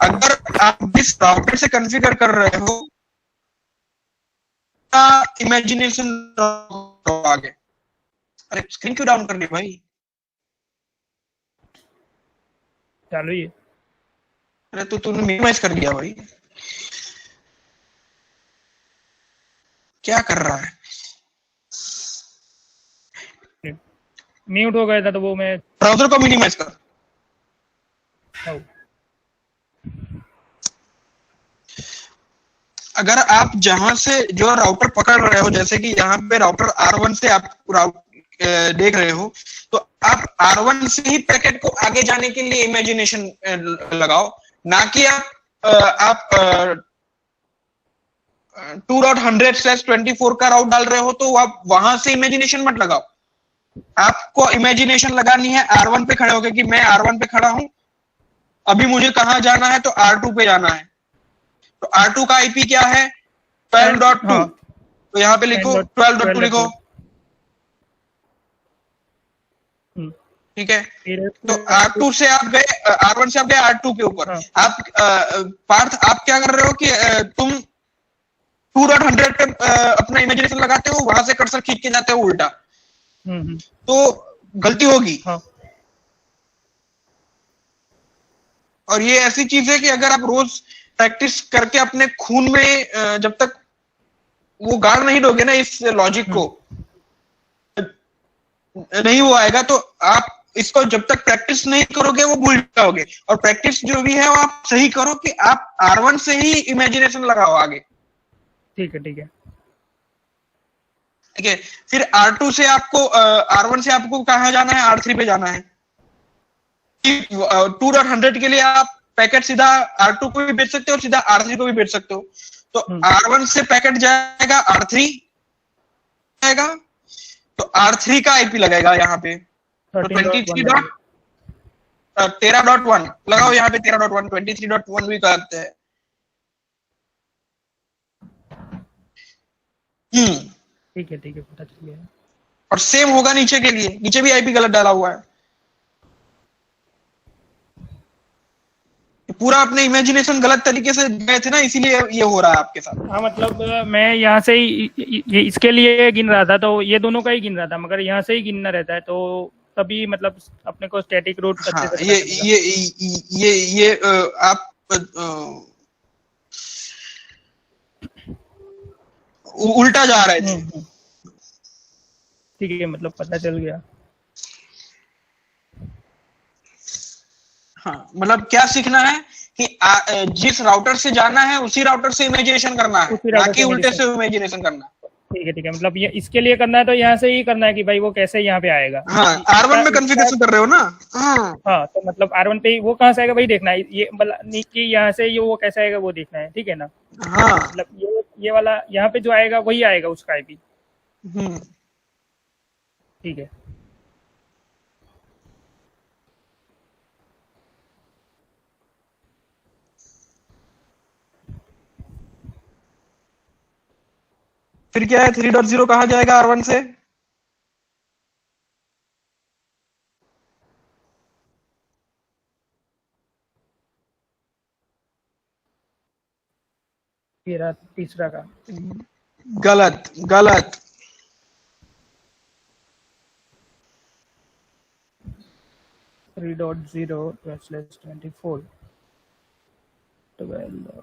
अगर आप जिस राउटर से कॉन्फ़िगर कर रहे हो इमेजिनेशन आगे. अरे स्क्रीन क्यों डाउन कर दी भाई? चालू ही है. अरे तो तूने मिनिमाइज कर दिया भाई, क्या कर रहा है? म्यूट हो गया था तो वो मैं ब्राउजर को मिनिमाइज कर. अगर आप जहां से जो राउटर पकड़ रहे हो, जैसे कि यहाँ पे राउटर R1 से आप देख रहे हो, तो आप R1 से ही पैकेट को आगे जाने के लिए इमेजिनेशन लगाओ, ना कि आप 2.100/24 का राउट डाल रहे हो तो आप वहां से इमेजिनेशन मत लगाओ. आपको इमेजिनेशन लगानी है R1 पे खड़े होकर कि मैं R1 पे खड़ा हूं, अभी मुझे कहां जाना है तो R2 पे जाना है. तो R2 का आईपी क्या है? 12.2. हाँ. तो यहाँ पे लिखो 12.2 लिखो, ठीक है. तो R2 से आप गए, R1 से आप गए R2 के ऊपर. हाँ. आप पार्थ आप क्या कर रहे हो कि तुम 2.100 पे अपना इमेजिनेशन लगाते हो, वहां से कर्सर खींच के जाते हो उल्टा, तो गलती होगी. हाँ. और ये ऐसी चीज है कि अगर आप रोज प्रैक्टिस करके अपने खून में जब तक वो गाड़ नहीं दोगे ना इस लॉजिक को, नहीं वो आएगा, तो आप इसको जब तक प्रैक्टिस नहीं करोगे वो भूल जाओगे. और प्रैक्टिस जो भी है वो आप सही करो कि आप R1 से ही इमेजिनेशन लगाओ आगे. ठीक है, ठीक है. ठीक है. फिर R2 से आपको R1 से आपको कहाँ जाना है? R3 पे जाना है. 2.100 के लिए आप पैकेट सीधा R2 को भी भेज सकते हो और सीधा R3 को भी भेज सकते हो. तो R1 से पैकेट जाएगा R3 जाएगा, तो R3 का आईपी लगेगा यहाँ पे. तो 13.1 लगाओ यहाँ पे. 13.1 23.1 भी कहते हैं. ठीक है, ठीक है, पता चल गया. और सेम होगा नीचे के लिए, नीचे भी आईपी गलत डाला हुआ है. पूरा अपने इमेजिनेशन गलत तरीके से गए थे ना, इसीलिए ये हो रहा है आपके साथ. हाँ मतलब मैं यहाँ से ही ये इसके लिए गिन रहा था, तो ये दोनों का ही गिन रहा था, मगर यहाँ से ही गिनना रहता है, तो तभी मतलब अपने को स्टैटिक रूट हाँ, ये आप उल्टा जा रहे थे. ठीक है, मतलब पता चल गया. हाँ, मतलब क्या सीखना है कि जिस राउटर से जाना है उसी राउटर से इमेजिनेशन करना है, ना कि उल्टे से इमेजिनेशन करना है. ठीक है, ठीक है, मतलब ये इसके लिए करना है तो यहाँ से ही करना है कि भाई वो कैसे यहाँ पे आएगा. हाँ, R1 में कॉन्फ़िगरेशन कर रहे हो ना. हाँ, तो मतलब R1 पे वो कहाँ से आएगा वही देखना है, ये मतलब कि यहाँ से ये वो कैसे आएगा वो देखना है. ठीक है ना. हाँ, मतलब ये वाला यहाँ पे जो आएगा वही आएगा उसका आईपी. ठीक है. फिर क्या है? 3.0 कहाँ जाएगा R1 से? तीसरा का गलत गलत। 3.0/24 12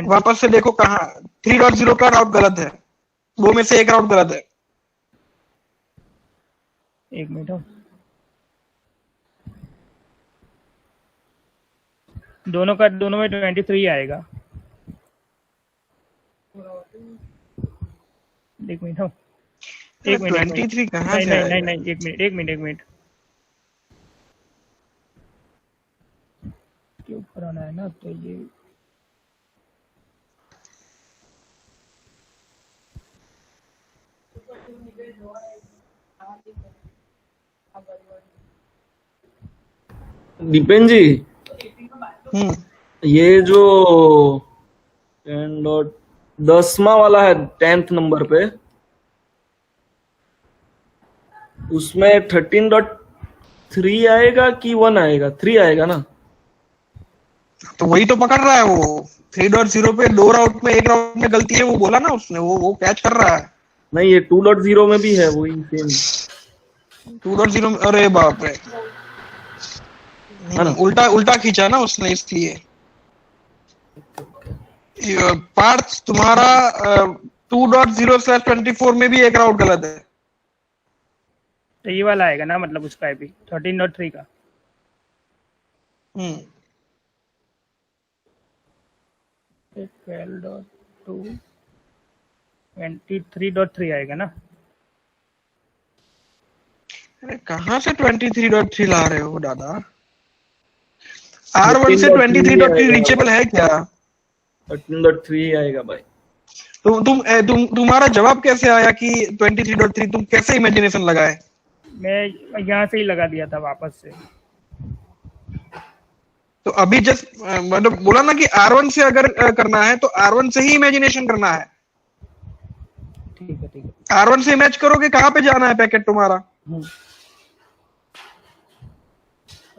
वापस से देखो कहाँ 3.0 का राउट गलत है, दो में से एक राउट गलत है। एक मिनट हो। दोनों में 23 आएगा। एक मिनट हो, एक मिनट 23 कहाँ से नहीं आएगा? नहीं, एक मिनट के ऊपर आना है ना, तो ये दीपेन जी, ये जो 10वां वाला है 10th नंबर पे, उसमें 13.3 आएगा कि 1 आएगा? 3 आएगा ना? तो वही तो पकड़ रहा है वो। 3.0 पे दो राउट में एक राउट में गलती है, वो बोला ना उसने, वो कैच कर रहा है। नहीं, ये 2.0 में भी है वही सेम। 2.0 में, अरे बाप रे, उल्टा खींचा ना उसने, इसलिए पार्थ तुम्हारा 2.0/24 में भी एक राउट गलत है। तो ये वाला आएगा ना, मतलब उसका भी 13.3 का। 12.2 23.3 आएगा ना। अरे कहाँ से 23.3 ला रहे हो दादा? R1 से 23.3 रीचेबल है क्या? 13.3 आएगा भाई। तुम्हारा जवाब कैसे आया कि 23.3? तुम कैसे इमेजिनेशन लगाए? मैं यहाँ से ही लगा दिया था वापस से। तो अभी जस्ट मतलब बोला ना कि R1 से अगर करना है तो R1 से ही इमेजिनेशन करना है। ठीक है R1 से मैच करोगे, कहाँ पे जाना है पैकेट तुम्हारा?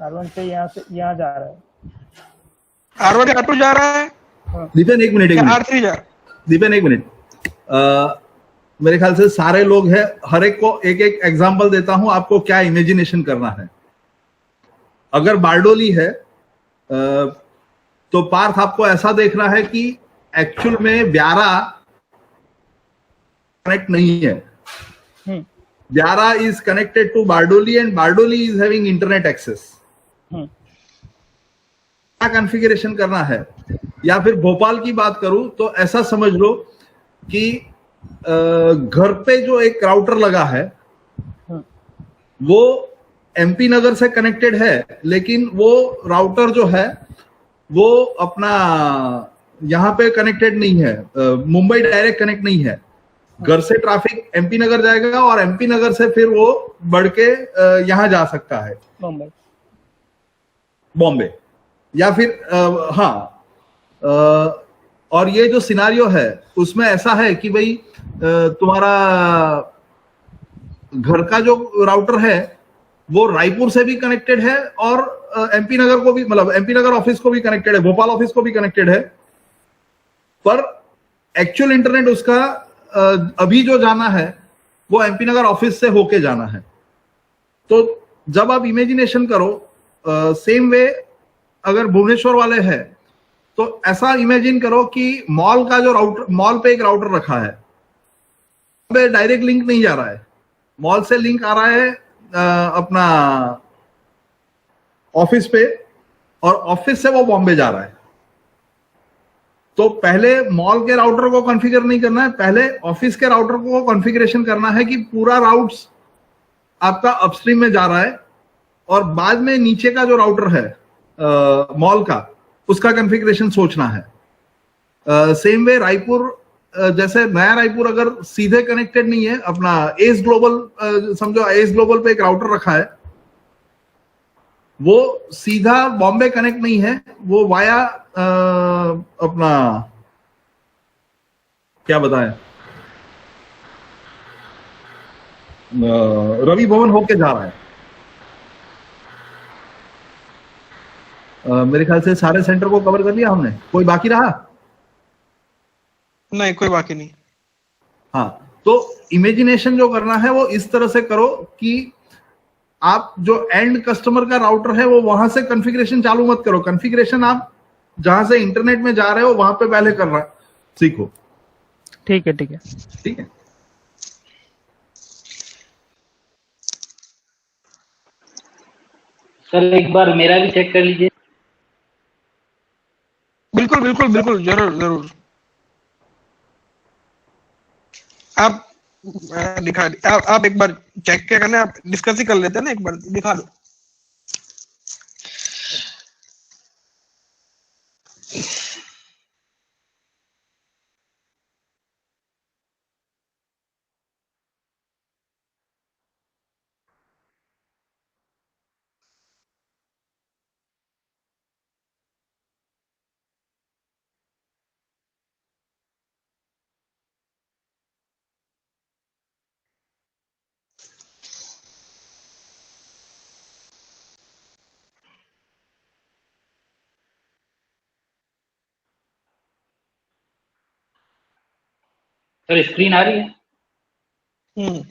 R1 से यहाँ जा रहा है। R1 R2 जा रहा है। दीपेन एक मिनट, R3 जा। दीपेन एक मिनट, मेरे ख्याल से सारे लोग हैं, हर एक को एक एक एग्जांपल देता हूं, आपको क्या इमेजिनेशन करना है। अगर बारडोली है तो पार्थ आपको ऐसा देखना है कि एक्चुअल में ब्यारा कनेक्ट नहीं है। Vyara is connected to Bardoli and Bardoli is having internet access. क्या कॉन्फ़िगरेशन करना है? या फिर भोपाल की बात करूं तो ऐसा समझ लो कि घर पे जो एक राउटर लगा है वो एमपी नगर से कनेक्टेड है, लेकिन वो राउटर जो है वो अपना यहाँ पे कनेक्टेड नहीं है, मुंबई डायरेक्ट कनेक्ट नहीं है। घर से ट्रैफिक एमपी नगर जाएगा और एमपी नगर से फिर वो बढ़ के यहाँ जा सकता है बॉम्बे या फिर और ये जो सिनारियो है उसमें ऐसा है कि भाई तुम्हारा घर का जो राउटर है वो रायपुर से भी कनेक्टेड है और एमपी नगर को भी, मतलब एमपी नगर ऑफिस को भी कनेक्टेड है, भोपाल ऑफिस को भी कनेक्टेड है, पर एक्चुअल इंटरनेट उसका अभी जो जाना है वो एमपी नगर ऑफिस से होके जाना है। तो जब आप इमेजिनेशन करो सेम वे अगर भुवनेश्वर वाले हैं तो ऐसा इमेजिन करो कि मॉल का जो राउटर, मॉल पे एक राउटर रखा है, डायरेक्ट लिंक नहीं जा रहा है, मॉल से लिंक आ रहा है अपना ऑफिस पे और ऑफिस से वो बॉम्बे जा रहा है। तो पहले मॉल के राउटर को कॉन्फ़िगर नहीं करना है, पहले ऑफिस के राउटर को कॉन्फ़िगरेशन करना है कि पूरा राउट्स आपका अपस्ट्रीम में जा रहा है और बाद में नीचे का जो राउटर है मॉल का उसका कॉन्फ़िगरेशन सोचना है। सेम वे रायपुर, जैसे नया रायपुर अगर सीधे कनेक्टेड नहीं है, अपना एस ग्लोबल समझो, एस ग्लोबल पे एक राउटर रखा है, वो सीधा बॉम्बे कनेक्ट नहीं है, वो वाया अपना क्या बताएं रवि भवन होके जा रहा है। मेरे ख्याल से सारे सेंटर को कवर कर लिया हमने, कोई बाकी रहा? नहीं, कोई बाकी नहीं। हाँ, तो इमेजिनेशन जो करना है वो इस तरह से करो कि आप जो एंड कस्टमर का राउटर है वो वहां से कॉन्फ़िगरेशन चालू मत करो। कॉन्फ़िगरेशन आप जहां से इंटरनेट में जा रहे हो वहां पे पहले करना सीखो। ठीक है, ठीक है। ठीक है। सर एक बार मेरा भी चेक कर लीजिए। बिल्कुल बिल्कुल बिल्कुल, जरूर जरूर। आप आप एक बार चेक क्या करना है, आप डिस्कस ही कर लेते हैं ना, एक बार दिखा दो। सर स्क्रीन आ रही है? हम्म।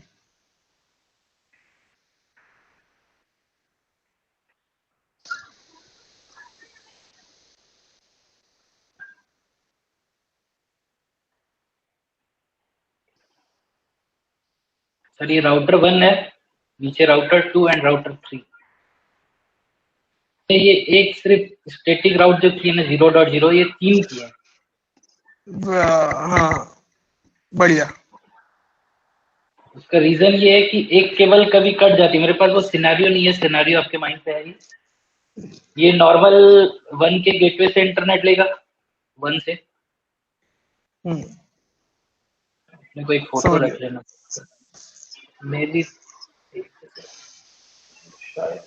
सर ये राउटर 1 है, नीचे राउटर 2 एंड राउटर 3। ये एक सिर्फ स्टैटिक राउट जो की है ना 0.0, ये 3 की है। हाँ, बढ़िया। उसका रीजन ये है कि एक केबल कभी कट जाती है। मेरे पास वो सिनेरियो नहीं है, सिनेरियो आपके माइंड पे है ये नॉर्मल 1 के गेटवे से इंटरनेट लेगा, 1 से। अपने को एक फोटो रख लेना मेरी शायद।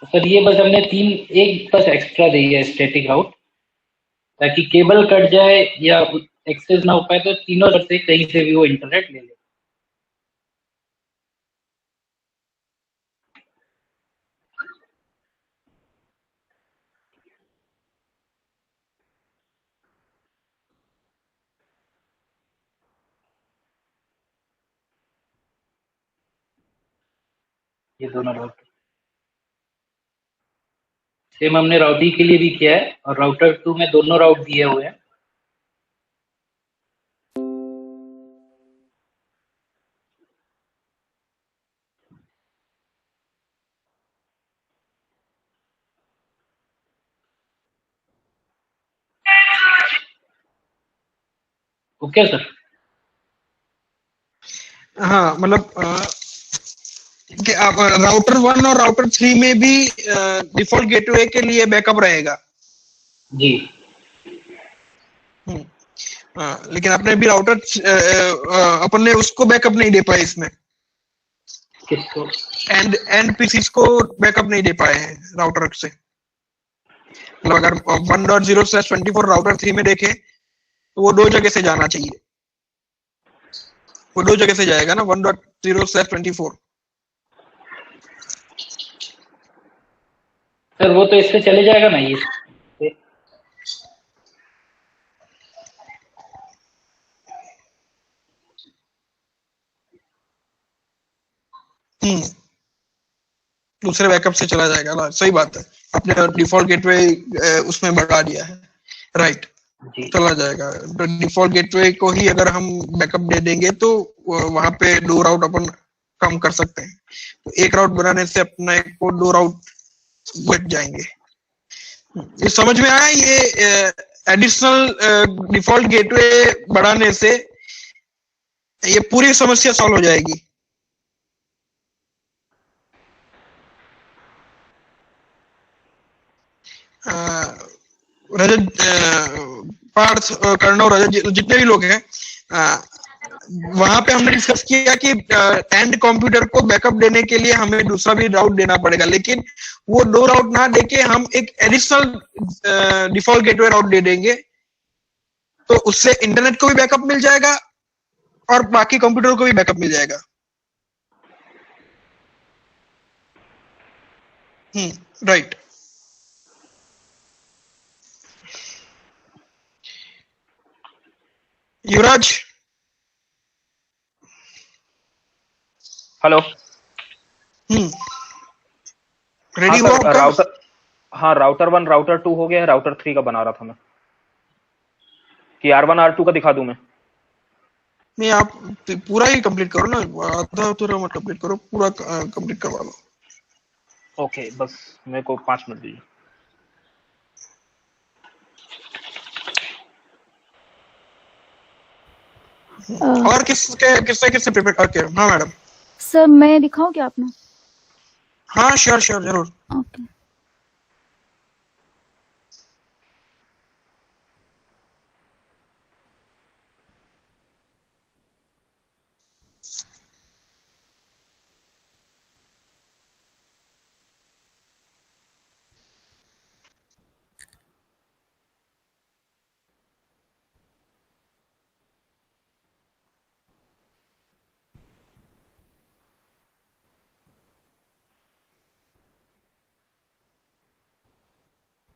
सर ये बस हमने एक बस एक्स्ट्रा दी है स्टैटिक राउट, ताकि केबल कट जाए या एक्सेस ना हो पाए तो तीनों तरफ से कहीं से भी वो इंटरनेट ले ले। ये दोनों राउटर सेम हमने राउटिंग के लिए भी किया है, और राउटर 2 में दोनों राउट दिए हुए हैं। Okay sir. हाँ, मतलब कि आप राउटर 1 और राउटर 3 में भी डिफॉल्ट गेटवे के लिए बैकअप रहेगा जी। लेकिन अपने भी राउटर अपन ने उसको बैकअप नहीं दे पाए इसमें। किसको? एंड पीसीस को बैकअप नहीं दे पाए हैं राउटर से। मतलब अगर 1.0/24 राउटर 3 में देखें तो वो 2 जगह से जाना चाहिए, वो 2 जगह से जाएगा ना 1.0/24। सर वो तो इससे चले जाएगा ना ये। दूसरे बैकअप से चला जाएगा ना, सही बात है। आपने डिफॉल्ट गेटवे उसमें बढ़ा दिया है, राइट, चला जाएगा। डिफॉल्ट गेटवे को ही अगर हम बैकअप दे देंगे तो वहां पे 2 राउट अपन कम कर सकते हैं। तो एक राउट बनाने से अपना एक को 2 राउट बच जाएंगे। ये समझ में आया? ये एडिशनल डिफॉल्ट गेटवे बढ़ाने से ये पूरी समस्या सॉल्व हो जाएगी। रजत, पार्थ, कर्णव, रजत, जितने भी लोग हैं, वहां पे हमने डिस्कस किया कि एंड कंप्यूटर को बैकअप देने के लिए हमें दूसरा भी राउट देना पड़ेगा, लेकिन वो 2 राउट ना देके हम एक एडिशनल डिफॉल्ट गेटवे राउट दे देंगे, तो उससे इंटरनेट को भी बैकअप मिल जाएगा और बाकी कंप्यूटर को भी बैकअप मिल जाएगा। राइट। युवराज, हेलो। रेडी हुआ आपका? राउटर, हाँ राउटर 1 राउटर 2 हो गया है, राउटर 3 का बना रहा था मैं कि R1 R2 का दिखा दूं मैं। नहीं, आप पूरा ही कंप्लीट करो ना, आधा अधूरा मत कंप्लीट करो, पूरा कंप्लीट करवा लो। ओके, बस मेरे को 5 मिनट दीजिए। और किससे प्रिपेयर? ओके, हाँ मैडम। सर मैं दिखाऊं क्या आपने? हाँ श्योर जरूर। ओके।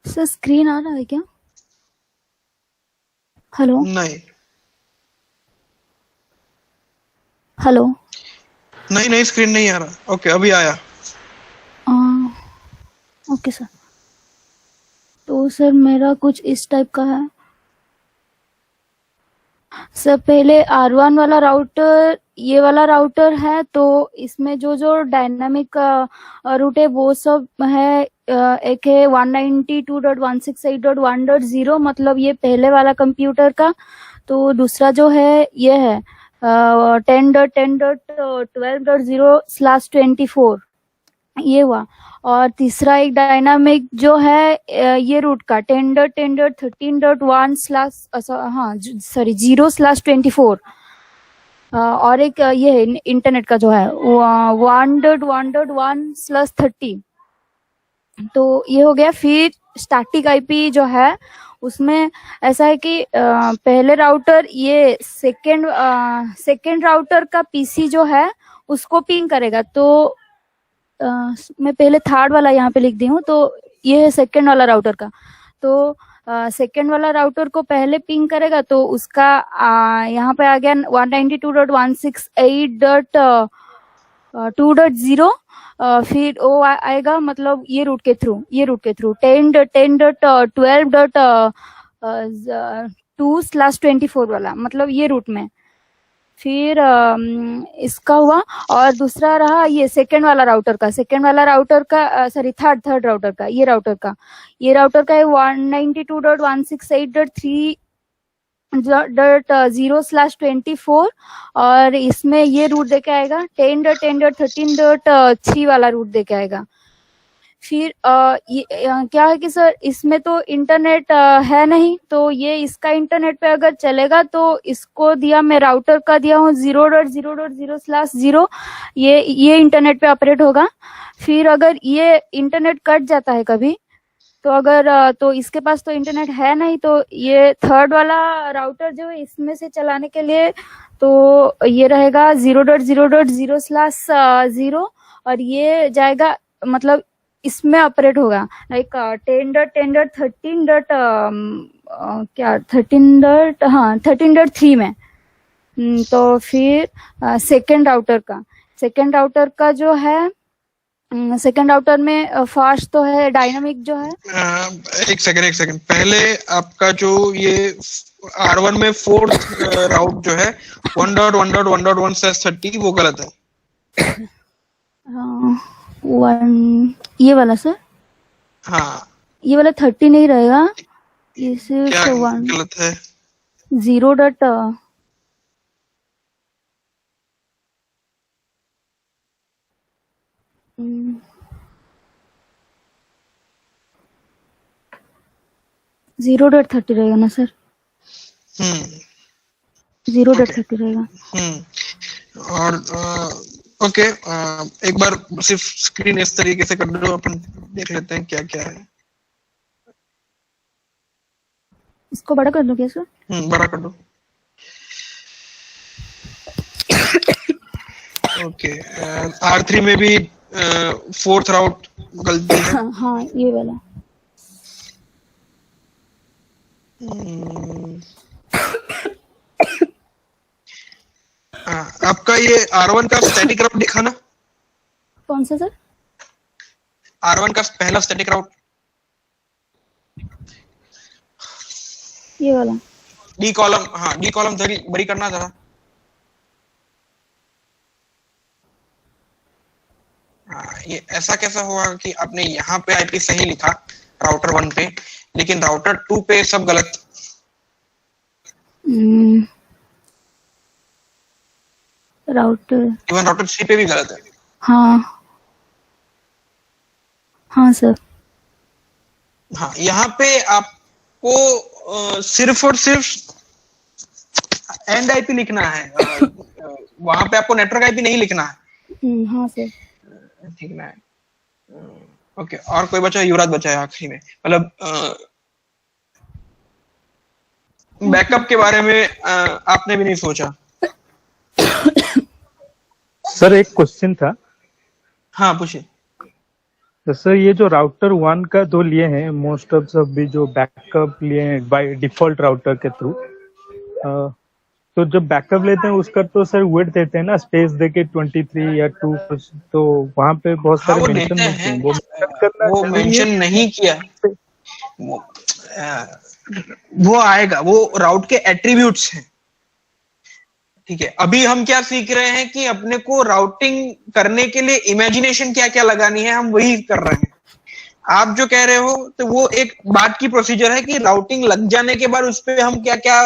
सर स्क्रीन आ रहा है क्या? हेलो नहीं हेलो। नहीं, स्क्रीन नहीं आ रहा। ओके, अभी आया। Okay sir. तो सर मेरा कुछ इस टाइप का है सर। पहले R1 वाला राउटर, ये वाला राउटर है, तो इसमें जो डायनामिक रूट है वो सब है। एक है 192.168.1.0, मतलब ये पहले वाला कंप्यूटर का। तो दूसरा जो है ये है 10.10.12.0/24, ये हुआ। और तीसरा एक डायनामिक जो है ये रूट का 10.10.13.1/0/24। और एक ये है इंटरनेट का जो है 1.1.1/30। तो ये हो गया। फिर स्टैटिक आईपी जो है उसमें ऐसा है कि पहले राउटर ये सेकेंड राउटर का पीसी जो है उसको पिंग करेगा। तो मैं पहले थर्ड वाला यहाँ पे लिख दी हूँ, तो ये है सेकेंड वाला राउटर का। तो सेकेंड वाला राउटर को पहले पिंग करेगा, तो उसका यहाँ पे आ गया 192.168.2.0। फिर वो आएगा, मतलब ये रूट के थ्रू 10.10.12.2/24 वाला, मतलब ये रूट में। फिर इसका हुआ। और दूसरा रहा ये सेकेंड वाला राउटर का सॉरी थर्ड राउटर का, ये राउटर का है 192.168.3.0/24। और इसमें ये रूट देके आएगा 10.10.13.3 वाला रूट देके आएगा। फिर क्या है कि सर इसमें तो इंटरनेट है नहीं, तो ये इसका इंटरनेट पे अगर चलेगा तो इसको दिया मैं राउटर का दिया हूँ 0.0.0/0। ये इंटरनेट पे ऑपरेट होगा। फिर अगर ये इंटरनेट कट जाता है कभी, तो अगर तो इसके पास तो इंटरनेट है नहीं, तो ये थर्ड वाला राउटर जो है इसमें से चलाने के लिए तो ये रहेगा 0.0.0/0। और ये जाएगा, मतलब इसमें ऑपरेट होगा लाइक 13.13 में। तो फिर सेकेंड राउटर का जो है, सेकेंड राउटर में फास्ट तो है डायनामिक जो है। एक सेकंड पहले आपका जो ये R1 में फोर्थ राउट जो है 1.1.1.1/30 वो गलत है। ये वाला सर? हाँ, ये वाला 30 नहीं रहेगा, ये सिर्फ क्या गलत है? 0. .30 रहेगा ना सर? 0.30 रहेगा। और ओके, एक बार सिर्फ स्क्रीन इस तरीके से कर दो, अपन देख लेते हैं क्या क्या है। इसको बड़ा कर दो क्या सर? बड़ा कर दो। ओके, R3 में भी फोर्थ राउट गलती है। हाँ ये वाला। आपका ये R1 का स्टैटिक राउट दिखाना। कौन सा सर? R1 का पहला स्टैटिक राउट, ये वाला। डी कॉलम, हाँ डी कॉलम बरी करना जरा। ये ऐसा कैसा हुआ कि आपने यहाँ पे आईपी सही लिखा राउटर 1 पे, लेकिन राउटर 2 पे सब गलत। राउटर, इवन राउटर 3 पे भी गलत है। हाँ हाँ सर। हाँ, यहाँ पे आपको सिर्फ और सिर्फ एंड आईपी लिखना है, वहां पे आपको नेटवर्क आईपी नहीं लिखना है। हाँ सर। ठीक है। ओके, और कोई बचा? युवराज बचा है आखिरी में। मतलब बैकअप के बारे में आपने भी नहीं सोचा? सर एक क्वेश्चन था। हाँ पूछिए। तो सर ये जो राउटर 1 का दो लिए हैं, मोस्ट ऑफ सब भी जो बैकअप लिए हैं बाय डिफॉल्ट राउटर के थ्रू, तो जब बैकअप लेते हैं उसका तो सर वेट देते हैं ना, स्पेस देके 23 या 2, तो वहां पे बहुत सारे मेंशन होते हैं, वो मेंशन नहीं किया। वो आएगा, वो राउट के एट्रीब्यूट्स हैं। ठीक है, अभी हम क्या सीख रहे हैं कि अपने को राउटिंग करने के लिए इमेजिनेशन क्या क्या लगानी है, हम वही कर रहे हैं। आप जो कह रहे हो तो वो एक बात की प्रोसीजर है कि राउटिंग लग जाने के बाद उस पे हम क्या क्या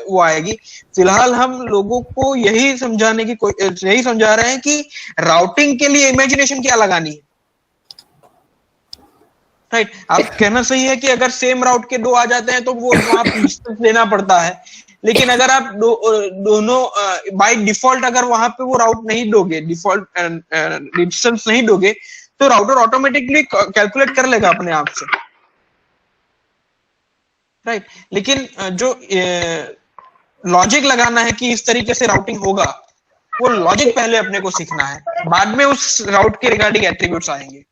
वो आएगी। फिलहाल हम लोगों को यही समझा रहे हैं कि राउटिंग के लिए इमेजिनेशन क्या लगानी है। राइट, आप कहना सही है कि अगर सेम राउट के 2 आ जाते हैं तो वो वहां डिस्टेंस लेना पड़ता है, लेकिन अगर आप दोनों बाय डिफॉल्ट अगर वहां पे वो राउट नहीं दोगे, डिफॉल्ट डिस्टेंस नहीं दोगे, तो राउटर ऑटोमेटिकली कैलकुलेट कर लेगा अपने आप से। राइट, लेकिन जो लॉजिक लगाना है कि इस तरीके से राउटिंग होगा, वो लॉजिक पहले अपने को सीखना है, बाद में उस राउट के रिगार्डिंग एट्रीब्यूट्स आएंगे।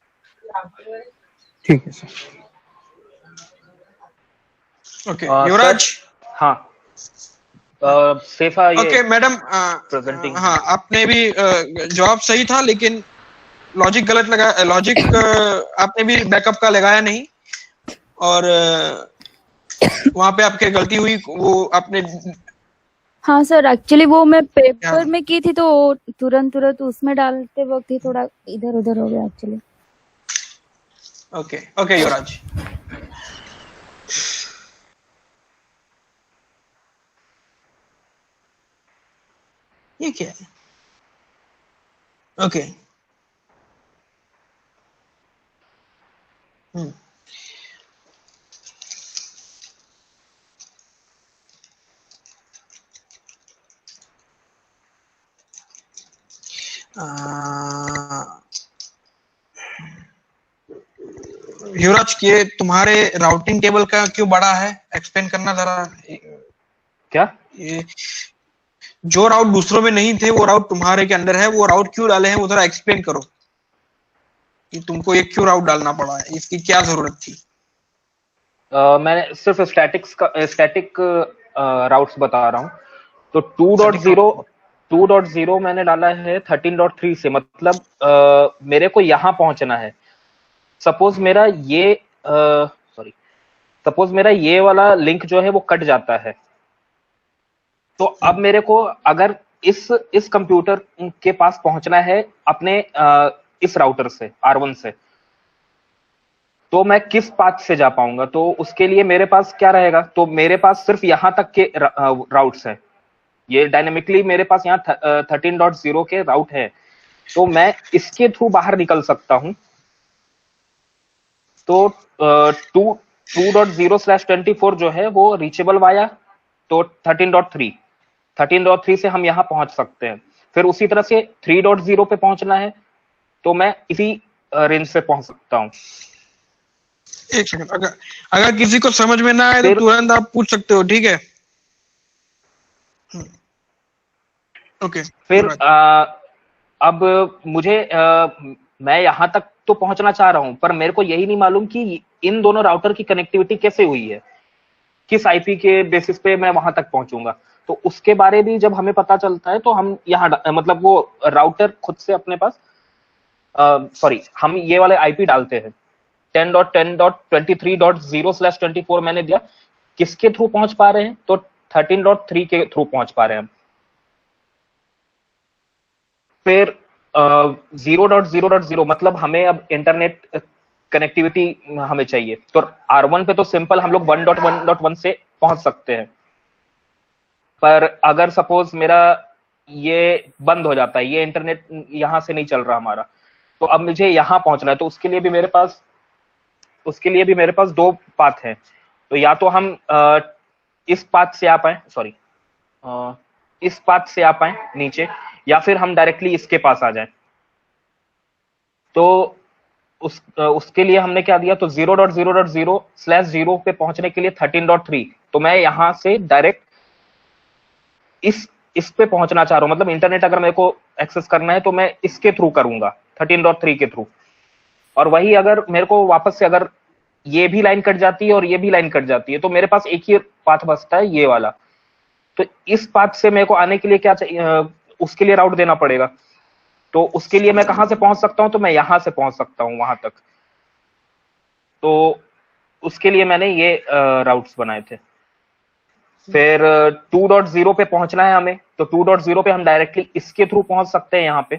ठीक है सर। ओके युवराज। हाँ सेफा। Okay madam, presenting. हाँ आपने भी जवाब सही था, लेकिन लॉजिक गलत लगा। लॉजिक आपने भी बैकअप का लगाया नहीं, और वहां पे आपके गलती हुई। वो आपने, हाँ सर, एक्चुअली वो मैं पेपर में की थी तो तुरंत उसमें डालते वक्त ही थोड़ा इधर उधर हो गया एक्चुअली। ओके ओके युवराज। ये क्या है? ओके युवराज, के तुम्हारे राउटिंग टेबल का क्यों बड़ा है? एक्सप्लेन करना जरा। क्या? ये जो राउट दूसरों में नहीं थे वो राउट तुम्हारे के अंदर है, वो राउट क्यों डाले हैं, वो जरा एक्सप्लेन करो कि तुमको एक क्यों राउट डालना पड़ा है, इसकी क्या जरूरत थी? मैंने सिर्फ स्टैटिक राउट्स बता रहा हूँ। तो 2.0 मैंने डाला है 13.3 से, मतलब मेरे को यहाँ पहुंचना है। सपोज मेरा ये वाला लिंक जो है वो कट जाता है, तो अब मेरे को अगर इस कंप्यूटर के पास पहुंचना है अपने इस राउटर से, R1 से, तो मैं किस पाथ से जा पाऊंगा? तो उसके लिए मेरे पास क्या रहेगा? तो मेरे पास सिर्फ यहां तक के राउट्स है। ये डायनेमिकली मेरे पास यहाँ 13.0 के राउट है, तो मैं इसके थ्रू बाहर निकल सकता हूं। तो 2.0/24 जो है वो रीचेबल वाया तो 13.3 से हम यहाँ पहुंच सकते हैं। फिर उसी तरह से 3.0 पे पहुंचना है तो मैं इसी रेंज से पहुंच सकता हूँ। एक सेकंड, अगर किसी को समझ में ना आए तो तुरंत आप पूछ सकते हो, ठीक है? ओके। फिर अब मुझे मैं यहाँ तक तो पहुंचना चाह रहा हूं, पर मेरे को यही नहीं मालूम कि इन दोनों राउटर की कनेक्टिविटी कैसे हुई है, किस आईपी के बेसिस पे मैं वहां तक पहुंचूंगा। तो उसके बारे में जब हमें पता चलता है तो हम यहाँ मतलब वो राउटर खुद से अपने पास सॉरी हम ये वाले आईपी डालते हैं 10.10.23.0/24 मैंने दिया, किसके थ्रू पहुंच पा रहे हैं, तो 13.3 के थ्रू पहुंच पा रहे हैं हम। फिर 0.0.0 मतलब हमें अब इंटरनेट कनेक्टिविटी हमें चाहिए, तो R1 पे तो सिंपल हम लोग 1.1.1 से पहुंच सकते हैं। पर अगर सपोज मेरा ये बंद हो जाता है, ये इंटरनेट यहां से नहीं चल रहा हमारा, तो अब मुझे यहां पहुंचना है, तो उसके लिए भी मेरे पास दो पाथ हैं। तो या तो हम इस पाथ से आ पाए, सॉरी इस पाथ से आ पाए नीचे, या फिर हम डायरेक्टली इसके पास आ जाएं। तो उसके लिए हमने क्या दिया, तो 0.0.0/0 पे पहुंचने के लिए 13.3, तो मैं यहां से डायरेक्ट इस पे पहुंचना चाह रहा हूं, मतलब इंटरनेट अगर मेरे को एक्सेस करना है तो मैं इसके थ्रू करूंगा 13.3 के थ्रू। और वही अगर मेरे को वापस से अगर ये भी लाइन कट जाती है और ये भी लाइन कट जाती है, तो मेरे पास एक ही पाथ बचता है, ये वाला। तो इस पाथ से मेरे को आने के लिए क्या चाहिए, उसके लिए राउट देना पड़ेगा। तो उसके लिए मैं कहां से पहुंच सकता हूं, तो मैं यहां से पहुंच सकता हूं वहां तक। तो उसके लिए मैंने ये राउट्स बनाए थे। फिर 2.0 पे पहुंचना है हमें, तो 2.0 पे हम डायरेक्टली इसके थ्रू पहुंच सकते हैं यहां पे।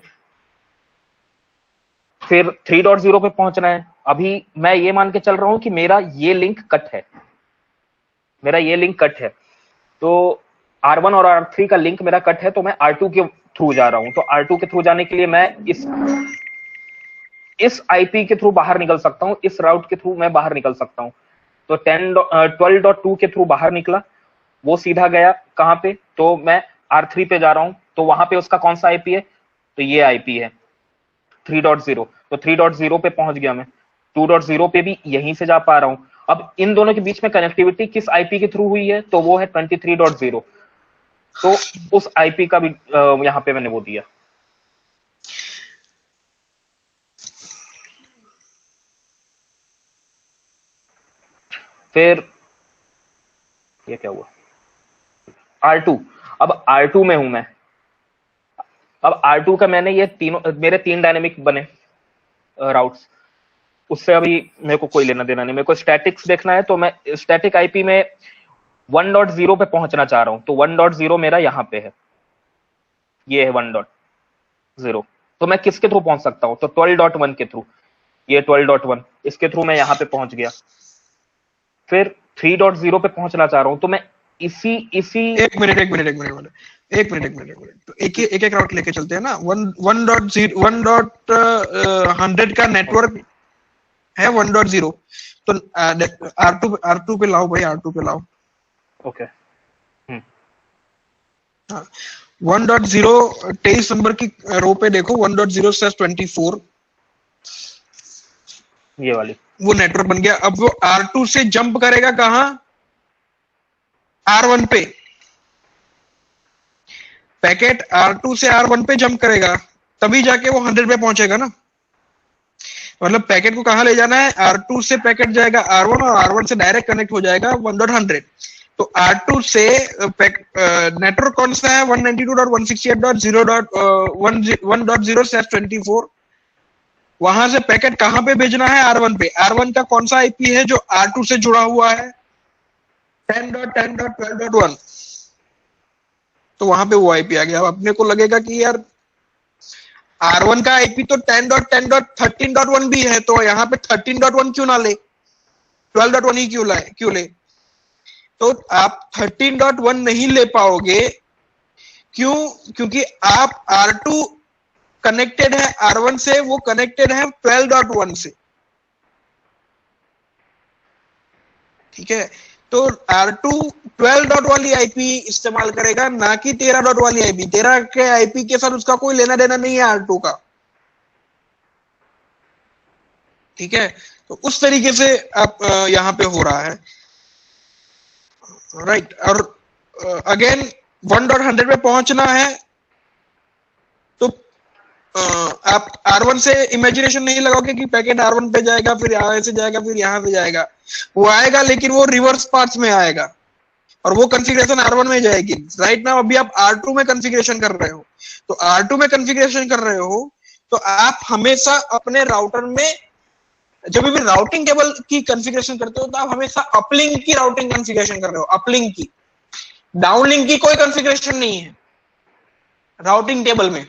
फिर 3.0 पे पहुंचना है। अभी मैं ये मान के चल रहा हूं कि मेरा ये लिंक कट है, तो R1 और R3 का लिंक मेरा कट है, तो मैं R2 के थ्रू जा रहा हूं। तो R2 के थ्रू जाने के लिए मैं इस आईपी के थ्रू बाहर निकल सकता हूं, इस राउट के थ्रू मैं बाहर निकल सकता हूं। तो 12.2 के थ्रू बाहर निकला, वो सीधा गया कहां पे, तो मैं R3 पे जा रहा हूं। तो वहां पे उसका कौन सा आईपी है, तो ये आईपी है 3.0। तो 3.0 पे पहुंच गया मैं। 2.0 पे भी यहीं से जा पा रहा हूं। अब इन दोनों के बीच में कनेक्टिविटी किस आईपी के थ्रू हुई है, तो वो है 23.0। तो उस आईपी का भी यहां पे मैंने वो दिया। फिर ये क्या हुआ, R2। अब R2 में हूं मैं। अब R2 का मैंने ये तीनों मेरे 3 डायनेमिक बने राउट्स, उससे अभी मेरे को कोई लेना देना नहीं। मेरे को स्टैटिक्स देखना है, तो मैं स्टैटिक आईपी में 1.0 पे पहुंचना चाह रहा हूं। तो 1.0 मेरा यहां पे है, ये है 1.0। तो मैं किसके थ्रू पहुंच सकता हूं, तो 12.1 के थ्रू, ये 12.1, इसके थ्रू मैं यहां पे पहुंच गया। फिर 3.0 पे पहुंचना चाह रहा हूं, तो मैं इसी एक मिनट तो एक राउट लेके चलते हैं ना। 1.100 का नेटवर्क है 1.0, तो R2 पे लाओ भाई, R2 पे लाओ। ओके। 1.0 23 नंबर की रो पे देखो, 1.0/24 ये वाली, वो नेटवर्क बन गया। अब वो R2 से जंप करेगा कहां, R1 पे। पैकेट R2 से R1 पे जंप करेगा, तभी जाके वो 100 पे पहुंचेगा ना। मतलब पैकेट को कहां ले जाना है, R2 से पैकेट जाएगा R1 और R1 से डायरेक्ट कनेक्ट हो जाएगा 1.100। तो R2 से नेटवर्क कौन सा है, 192.168.0.1.0/24। वहां से पैकेट कहां पे भेजना है, R1 पे। R1 का कौन सा आईपी है जो R2 से जुड़ा हुआ है, 10.10.12.1। तो वहां पे वो आईपी आ गया। अब अपने को लगेगा कि यार R1 का आईपी तो 10.10.13.1 भी है, तो यहाँ पे 13.1 क्यों ना ले, 12.1 ही क्यों ले। तो आप 13.1 नहीं ले पाओगे, क्यों, क्योंकि आप R2 कनेक्टेड है R1 से, वो कनेक्टेड है 12.1 से। ठीक है, तो R2 12.1 वाली आईपी इस्तेमाल करेगा, ना कि 13.1 वाली आईपी। 13 के आईपी के साथ उसका कोई लेना देना नहीं है R2 का। ठीक है, तो उस तरीके से आप यहां पे हो रहा है, राइट। और अगेन 1.100 पे पहुंचना है, तो आप R1 से इमेजिनेशन नहीं लगाओगे कि पैकेट R1 पे जाएगा, फिर यहाँ से जाएगा, फिर यहाँ पे जाएगा। वो आएगा लेकिन वो रिवर्स पाथ्स में आएगा और वो कॉन्फ़िगरेशन R1 में जाएगी। राइट नाउ अभी आप R2 में कॉन्फ़िगरेशन कर रहे हो, तो R2 में कॉन्फ़िगरेशन कर रहे हो तो आप हमेशा अपने राउटर में जब भी राउटिंग टेबल की कॉन्फ़िगरेशन करते हो तो आप हमेशा अपलिंक की राउटिंग कॉन्फ़िगरेशन कर रहे हो, अपलिंक की। डाउनलिंक की कोई कॉन्फ़िगरेशन नहीं है राउटिंग टेबल में।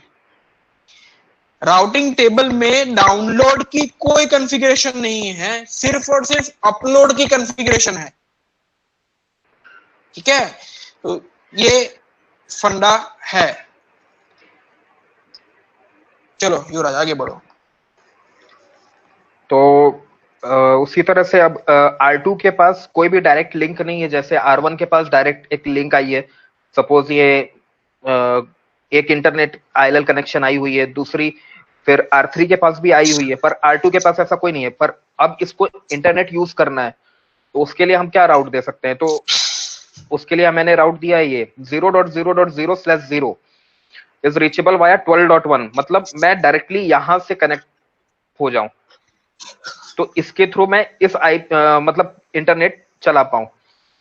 राउटिंग टेबल में डाउनलोड की कोई कॉन्फ़िगरेशन नहीं है, सिर्फ और सिर्फ अपलोड की कॉन्फ़िगरेशन है। ठीक है, तो ये फंडा है। चलो युवराज आगे बढ़ो। तो उसी तरह से अब R2 के पास कोई भी डायरेक्ट लिंक नहीं है, जैसे R1 के पास डायरेक्ट एक लिंक आई है। सपोज ये एक इंटरनेट ILL कनेक्शन आई हुई है, दूसरी फिर R3 के पास भी आई हुई है, पर R2 के पास ऐसा कोई नहीं है। पर अब इसको इंटरनेट यूज करना है तो उसके लिए हम क्या राउट दे सकते हैं, तो उसके लिए मैंने राउट दिया है ये 0.0.0/0 इज रीचेबल वाया 12.1, मतलब मैं डायरेक्टली यहां से कनेक्ट हो जाऊं तो इसके थ्रू मैं इस मतलब इंटरनेट चला पाऊं।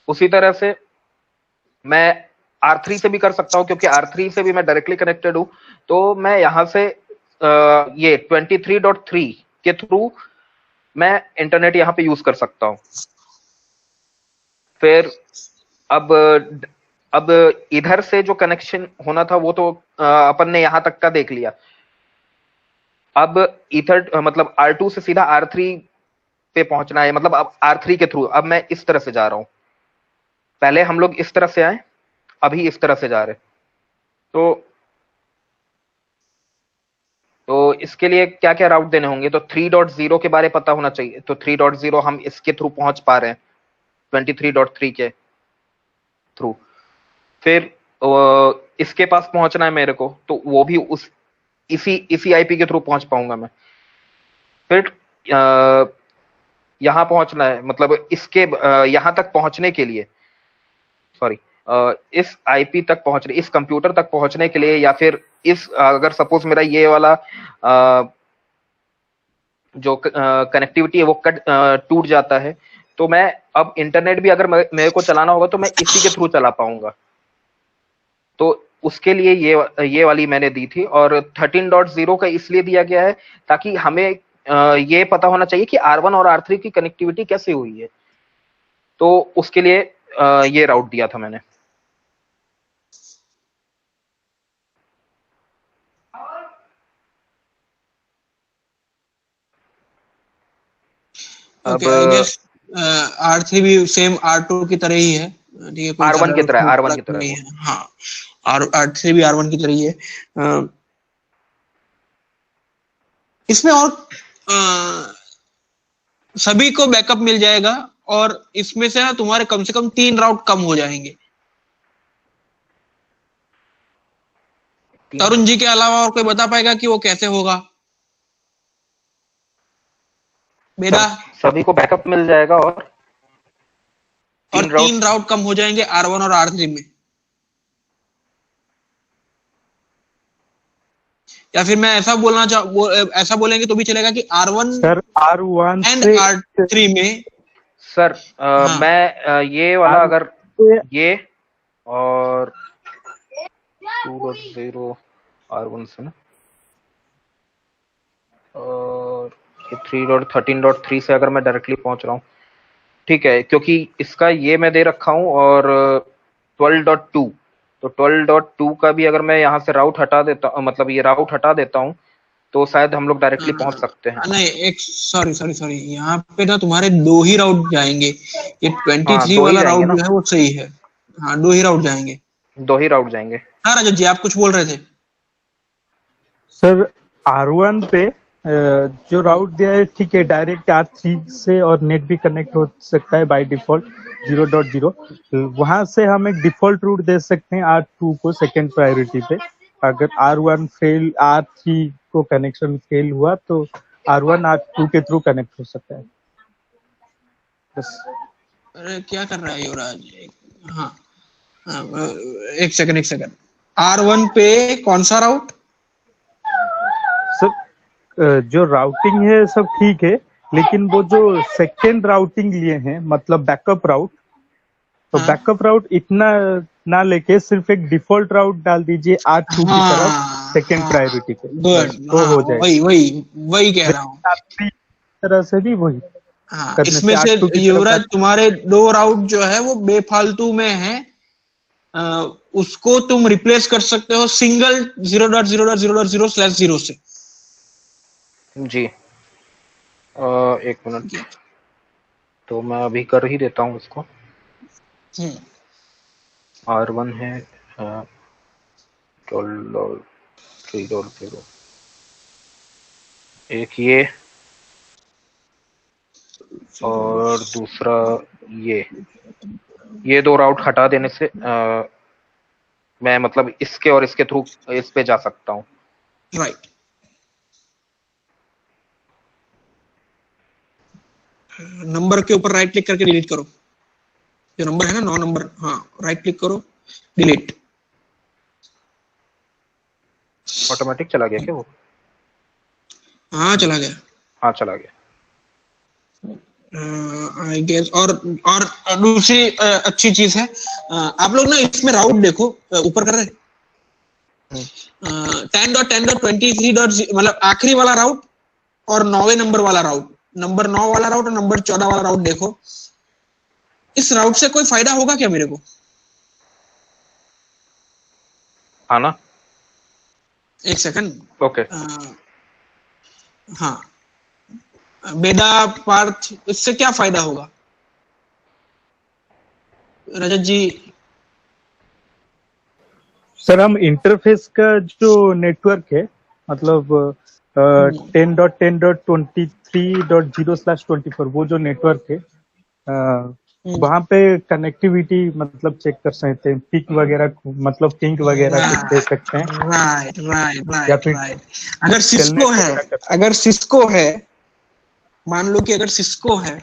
उसी तरह से मैं R3 से भी कर सकता हूं, क्योंकि R3 से भी मैं डायरेक्टली कनेक्टेड हूं, तो मैं यहां से ये 23.3 के थ्रू मैं इंटरनेट यहां पे यूज कर सकता हूं। फिर अब इधर से जो कनेक्शन होना था वो तो अपन ने यहां तक का देख लिया। अब इथर मतलब R2 से सीधा R3 पे पहुंचना है, मतलब अब R3 के थ्रू अब मैं इस तरह से जा रहा हूं। पहले हम लोग इस तरह से आए, अभी इस तरह से जा रहे। तो इसके लिए क्या क्या राउट देने होंगे, तो 3.0 के बारे पता होना चाहिए। तो 3.0 हम इसके थ्रू पहुंच पा रहे हैं 23.3 के थ्रू। फिर इसके पास पहुंचना है मेरे को, तो वो भी इसी आईपी के थ्रू पहुंच पाऊंगा मैं। फिर यहां पहुंचना है, मतलब इसके यहां तक पहुंचने के लिए, सॉरी इस आईपी तक पहुंचने, इस कंप्यूटर तक पहुंचने के लिए, या फिर इस अगर सपोज मेरा ये वाला जो कनेक्टिविटी है वो टूट जाता है, तो मैं अब इंटरनेट भी अगर मेरे को चलाना होगा तो मैं इसी के थ्रू चला पाऊंगा। तो उसके लिए ये वाली मैंने दी थी। और 13.0 का इसलिए दिया गया है ताकि हमें ये पता होना चाहिए कि R1 और R3 की कनेक्टिविटी कैसे हुई है, तो उसके लिए ये राउट दिया था मैंने। Okay, I guess R3 भी सेम R2 की तरह ही है, ठीक है, R1 की तरह, R1 की तरह है। हाँ, R3 भी R1 की तरह ही है। इसमें और सभी को बैकअप मिल जाएगा और इसमें से ना तुम्हारे कम से कम 3 राउट कम हो जाएंगे। तरुण जी के अलावा और कोई बता पाएगा कि वो कैसे होगा? मेरा सभी को बैकअप मिल जाएगा और 3 राउट कम हो जाएंगे R1 और R3 में। या फिर मैं ऐसा ऐसा बोलेंगे तो भी चलेगा कि R1 sir R1 and R3 में सर मैं ये वाला अगर ये और 2.0 R1 से ना और 13.3 से अगर मैं डायरेक्टली पहुंच रहा हूँ, ठीक है, क्योंकि इसका ये मैं दे रखा हूँ और 12.2, तो 12.2 का भी अगर मैं यहाँ से राउट हटा देता, मतलब ये राउट हटा देता हूँ, तो शायद हम लोग डायरेक्टली पहुंच सकते हैं। नहीं, एक सॉरी यहाँ पे ना तुम्हारे 2 ही राउट जाएंगे। ये 23 वाला राउट जो है वो सही है। हाँ, 2 ही राउट जाएंगे। 2 ही राउट जाएंगे। हाँ रजत जी, आप कुछ बोल रहे थे। सर R1 पे जो राउट दिया है, ठीक है, डायरेक्ट R3 से और नेट भी कनेक्ट हो सकता है बाय डिफॉल्ट 0.0। वहां से हम एक डिफॉल्ट रूट दे सकते हैं R2 को सेकंड प्रायोरिटी पे। अगर R1 फेल, R3 को कनेक्शन फेल हुआ तो R1 R2 के थ्रू कनेक्ट हो सकता है। बस। अरे क्या कर रहा है युवराज? हाँ, एक सेकंड R1 पे कौन सा राउट? जो राउटिंग है सब ठीक है, लेकिन वो जो सेकेंड राउटिंग लिए हैं मतलब बैकअप राउट, तो हाँ। बैकअप राउट इतना ना लेके सिर्फ एक डिफॉल्ट राउट डाल दीजिए R2 की तरफ सेकेंड प्रायोरिटी पे, गुड, तो हो जाएगा। वही कह रहा हूँ। R3 तरह से भी वही हाँ, करने इसमें R2 से की तरफ युवराज तुम्हारे 2 राउट जो है वो बेफालतू में है, उसको तुम रिप्लेस कर सकते हो सिंगल 0.0.0.0/0 से। जी एक मिनट, तो मैं अभी कर ही देता हूँ इसको। R1 है 12.3.0, एक ये और दूसरा ये 2 राउट हटा देने से मैं मतलब इसके और इसके थ्रू इस पे जा सकता हूँ। राइट, नंबर के ऊपर राइट क्लिक करके डिलीट करो, जो नंबर है ना 9 नंबर, हाँ राइट क्लिक करो, डिलीट। ऑटोमेटिक चला गया क्या वो? हाँ चला गया। हाँ चला गया। I guess. और दूसरी अच्छी चीज है, आप लोग ना इसमें राउट देखो, ऊपर कर रहे 10.10.23. मतलब आखिरी वाला राउट और 9वें नंबर वाला राउट, नंबर 9 वाला राउट और नंबर 14 वाला राउट देखो। इस राउट से कोई फायदा होगा क्या मेरे को? हाँ ना, एक सेकंड। ओके। हाँ, बेदा पार्थ, इससे क्या फायदा होगा रजत जी? सर हम इंटरफेस का जो नेटवर्क है मतलब 10.10.23.0/24 वो जो नेटवर्क है वहाँ पे कनेक्टिविटी मतलब चेक कर सकते हैं, पिक वगैरह मतलब पिंक वगैरह दे सकते हैं। राइट या फिर अगर सिस्को है, मान लो कि अगर सिस्को है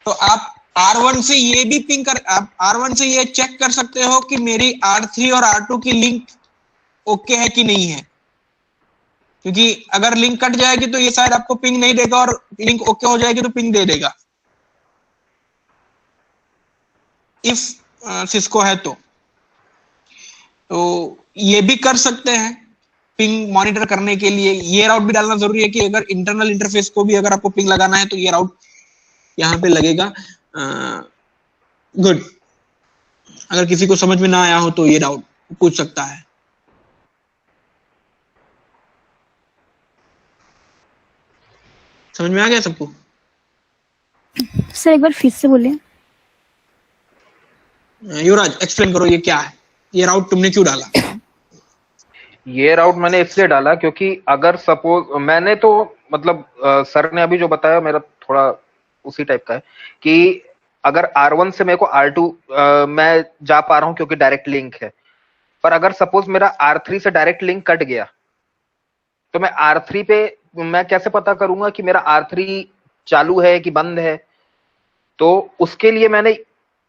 तो आप R1 से ये भी पिंग कर, आप R1 से ये चेक कर सकते हो कि मेरी R3 और R2 की लिंक ओके है कि नहीं है, क्योंकि अगर लिंक कट जाएगी तो ये शायद आपको पिंग नहीं देगा और लिंक ओके हो जाएगी तो पिंग दे देगा, इफ सिस्को है तो ये भी कर सकते हैं पिंग मॉनिटर करने के लिए। ये राउट भी डालना जरूरी है कि अगर इंटरनल इंटरफेस को भी अगर आपको पिंग लगाना है तो ये राउट यहाँ पे लगेगा। गुड, अगर किसी को समझ में ना आया हो तो ये राउट पूछ सकता है। समझ में आ गया सबको? सर एक बार फिर से बोलिए। युवराज एक्सप्लेन करो ये क्या है, ये राउट तुमने क्यों डाला? ये राउट मैंने इसलिए डाला क्योंकि अगर सपोज मैंने तो मतलब सर ने अभी जो बताया मेरा थोड़ा उसी टाइप का है कि अगर R1 से मेरे को R2 मैं जा पा रहा हूं क्योंकि डायरेक्ट लिंक है, पर अगर सपोज मेरा R3 से डायरेक्ट लिंक कट गया तो मैं R3 पे मैं कैसे पता करूंगा कि मेरा R3 चालू है कि बंद है? तो उसके लिए मैंने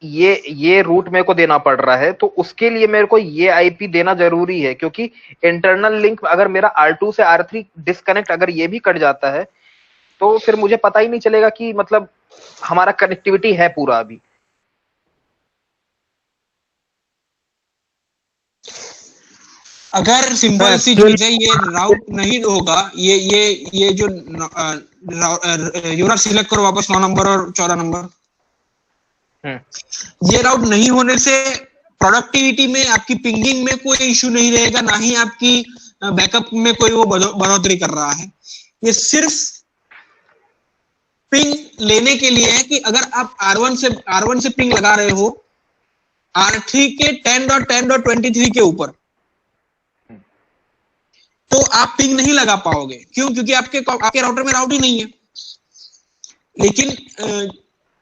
ये रूट मेरे को देना पड़ रहा है, तो उसके लिए मेरे को ये IP देना जरूरी है, क्योंकि इंटरनल लिंक अगर मेरा R2 से R3 डिस्कनेक्ट अगर ये भी कट जाता है तो फिर मुझे पता ही नहीं चलेगा कि मतलब हमारा कनेक्टिविटी है पूरा अभी। अगर सिंपल सी चीज है, ये राउट नहीं होगा, ये जो यूरा सिलेक्ट करो वापस 9 नंबर और 14 नंबर, ये राउट नहीं होने से प्रोडक्टिविटी में आपकी पिंगिंग में कोई इश्यू नहीं रहेगा, ना ही आपकी बैकअप में कोई वो बढ़ोतरी कर रहा है। ये सिर्फ पिंग लेने के लिए है कि अगर आप R1 से पिंग लगा रहे हो R3 के 10.10.23 के ऊपर, तो आप पिंग नहीं लगा पाओगे। क्यों? क्योंकि आपके राउटर में राउट ही नहीं है। लेकिन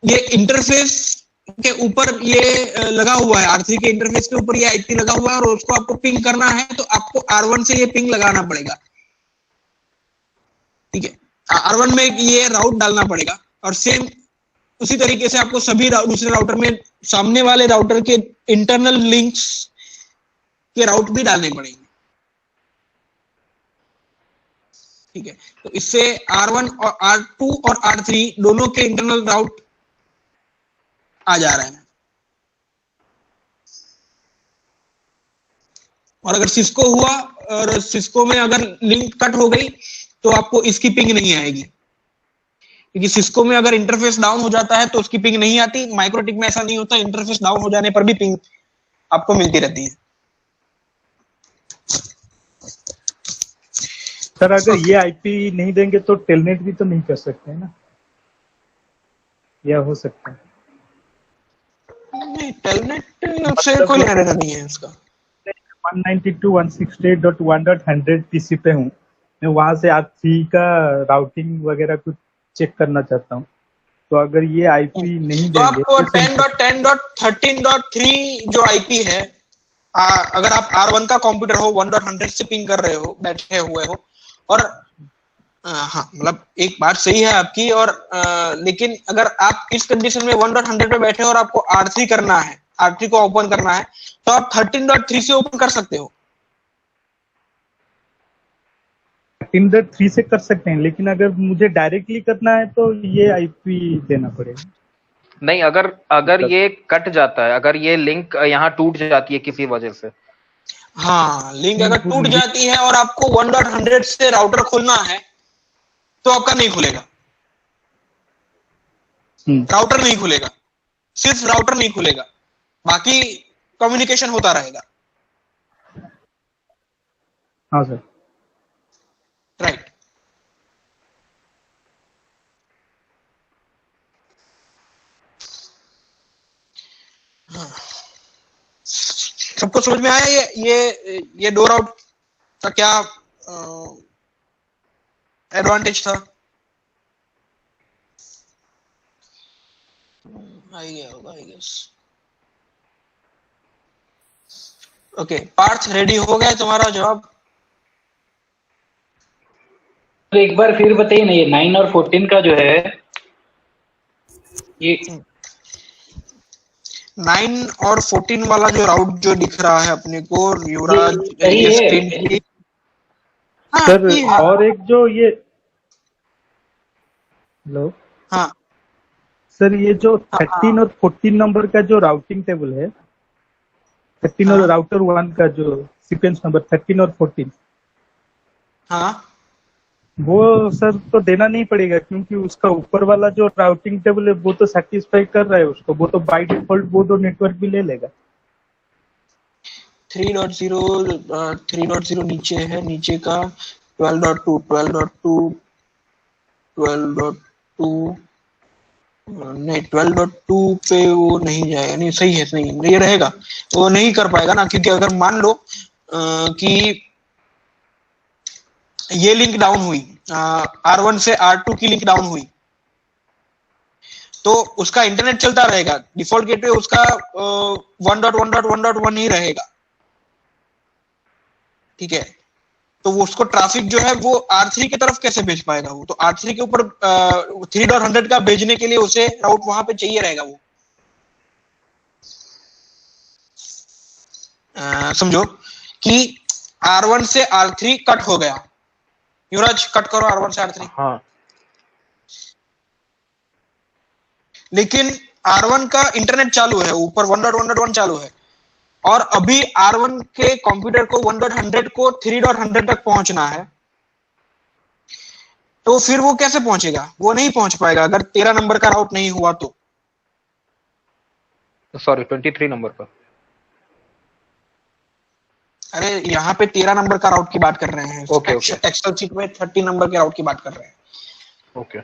ये इंटरफेस के ऊपर ये लगा हुआ है, R3 के इंटरफेस के ऊपर ये IP लगा हुआ है और उसको आपको पिंग करना है तो आपको R1 से ये पिंग लगाना पड़ेगा। ठीक है, R1 में ये राउट डालना पड़ेगा और सेम उसी तरीके से आपको सभी दूसरे राउटर में सामने वाले राउटर के इंटरनल लिंक्स के राउट भी डालने पड़ेंगे। ठीक है, तो इससे R1 और R2 और R3 दोनों के इंटरनल राउट आ जा रहे हैं। और अगर सिस्को हुआ और सिस्को में अगर लिंक कट हो गई तो आपको इसकी पिंग नहीं आएगी, क्योंकि सिस्को में अगर इंटरफेस डाउन हो जाता है तो उसकी पिंग नहीं आती। माइक्रोटिक में ऐसा नहीं होता, इंटरफेस डाउन हो जाने पर भी पिंग आपको मिलती रहती है। सर अगर ये आईपी नहीं देंगे तो टेलनेट भी तो नहीं कर सकते हैं ना, या हो सकता है? नहीं, टेलनेट से कोई लेना देना नहीं है इसका। 192.168.1.100 पीसी पे हूँ मैं, वहां से R3 का राउटिंग वगैरह कुछ चेक करना चाहता हूँ, तो अगर ये आईपी नहीं तो देंगे आपको 10.10.13.3 जो आईपी है, अगर आप R1 का कंप्यूटर हो 1.100 से पिंग कर रहे हो, बैठे हुए हो, और हाँ मतलब एक बात सही है आपकी, और लेकिन अगर आप इस कंडीशन में 1.100 पे बैठे हो और आपको R3 करना है, R3 को ओपन करना है, तो आप 13.3 से ओपन कर सकते हो। 13.3 से कर सकते हैं, लेकिन अगर मुझे डायरेक्टली करना है तो ये आईपी देना पड़ेगा। नहीं, अगर ये कट जाता है, अगर ये लिंक यहाँ टूट जाती है किसी वजह से, हाँ लिंक अगर टूट जाती है और आपको 1.100 से राउटर खोलना है तो आपका नहीं खुलेगा, राउटर नहीं खुलेगा, सिर्फ राउटर नहीं खुलेगा, बाकी कम्युनिकेशन होता रहेगा। हाँ सर, राइट। सबको समझ में आया ये दो राउट का क्या एडवांटेज था? आई गया होगा I guess. Okay, Parth ready हो गया तुम्हारा जवाब? एक बार फिर बताइए ना, ये 9 और 14 का जो है, ये 9 और 14 वाला जो राउट जो दिख रहा है अपने को, युवराज सर और एक जो ये, हेलो, हाँ सर ये जो 13 और 14 नंबर का जो राउटिंग टेबल है, 13 और राउटर 1 का जो सीक्वेंस नंबर 13 और 14, हाँ वो सर तो देना नहीं पड़ेगा, क्योंकि उसका ऊपर वाला जो राउटिंग टेबल है वो तो सेटिस्फाई कर रहा है उसको, वो तो बाय डिफॉल्ट वो तो नेटवर्क भी ले लेगा। 3.0 नीचे है, नीचे का 12.2 नहीं 12.2 पे वो नहीं जाएगा, नहीं सही है, नहीं ये रहेगा, वो नहीं कर पाएगा ना, क्योंकि अगर मान लो कि ये लिंक डाउन हुई, R1 से R2 की लिंक डाउन हुई, तो उसका इंटरनेट चलता रहेगा, डिफॉल्ट गेटवे उसका 1.1.1.1 ही रहेगा, ठीक है। तो वो उसको ट्रैफिक जो है वो R3 की तरफ कैसे भेज पाएगा? वो तो R3 के ऊपर 3.100 का भेजने के लिए उसे राउट वहां पे चाहिए रहेगा वो। समझो कि R1 से R3 कट हो गया, युवराज कट करो R1 से R3। हाँ, लेकिन R1 का इंटरनेट चालू है, ऊपर 1.1.1 चालू है, और अभी R1 के कंप्यूटर को 1.100 को 3.100 तक पहुंचना है, तो फिर वो कैसे पहुंचेगा? वो नहीं पहुंच पाएगा अगर 13 नंबर का राउट नहीं हुआ तो। सॉरी 23 नंबर पर। अरे यहाँ पे 13 नंबर का राउट की बात कर रहे हैं, ओके, एक्सेल शीट में 30 नंबर के राउट की बात कर रहे हैं। ओके,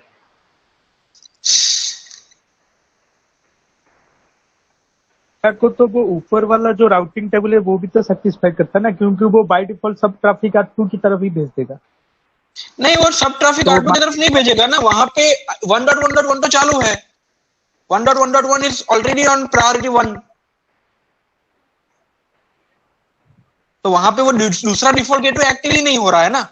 को तो वो ऊपर वाला जो राउटिंग टेबल है वो भी तो सेटिस्फाई करता है ना, क्योंकि वो बाय डिफॉल्ट सब ट्रैफिक R2 की तरफ ही भेज देगा। नहीं, वो सब ट्रैफिक R2 की तरफ नहीं भेजेगा ना, वहां पे 1.1.1 तो चालू है, 1.1.1 इज ऑलरेडी ऑन प्रायोरिटी 1, तो वहां पे वो दूसरा डिफॉल्ट गेटवे एक्टिव ही नहीं हो रहा है ना।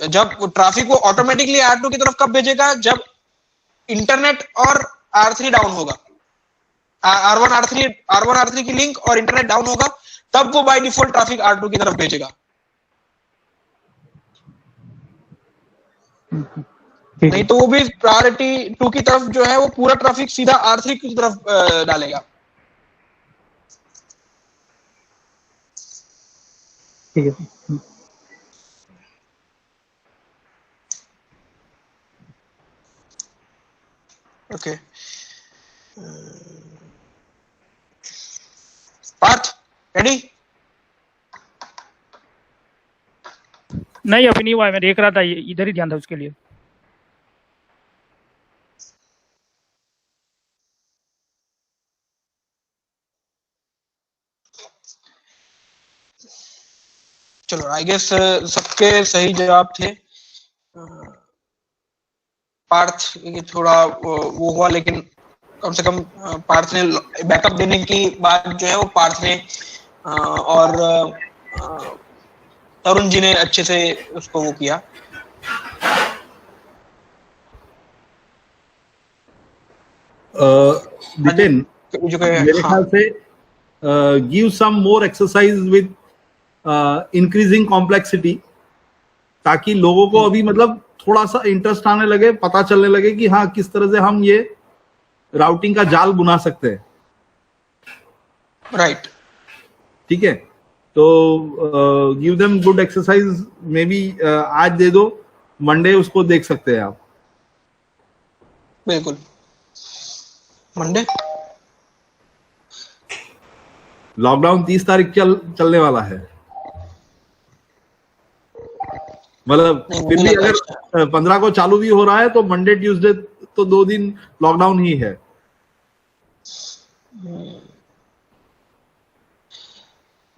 जब ट्रैफिक वो ऑटोमेटिकली R2 की तरफ कब भेजेगा? जब इंटरनेट और R3 डाउन होगा, R1 R3 की लिंक और इंटरनेट डाउन होगा, तब वो बाय डिफॉल्ट ट्रैफिक R2 की तरफ भेजेगा। नहीं तो वो भी प्रायोरिटी 2 की तरफ जो है वो पूरा ट्रैफिक सीधा R3 की तरफ डालेगा। ठीक है। Okay, Parth ready? नहीं अभी नहीं हुआ है, मैं देख रहा था, इधर ही ध्यान था उसके लिए। चलो आई गेस सबके सही जवाब थे। पार्थ ये थोड़ा वो हुआ, लेकिन कम से कम पार्थ ने बैकअप देने की बात जो है वो पार्थ ने और तरुण जी ने अच्छे से उसको वो किया। नितिन, मेरे ख्याल से give some more exercise with increasing complexity, ताकि लोगों को अभी मतलब थोड़ा सा इंटरेस्ट आने लगे, पता चलने लगे कि हाँ किस तरह से हम ये राउटिंग का जाल बुना सकते हैं। राइट, ठीक है, तो give them good exercise, may be आज दे दो, मंडे उसको देख सकते हैं आप। बिल्कुल, मंडे। लॉकडाउन 30 तारीख चलने वाला है, मतलब फिर भी अगर 15 को चालू भी हो रहा है तो मंडे ट्यूसडे तो 2 दिन लॉकडाउन ही है।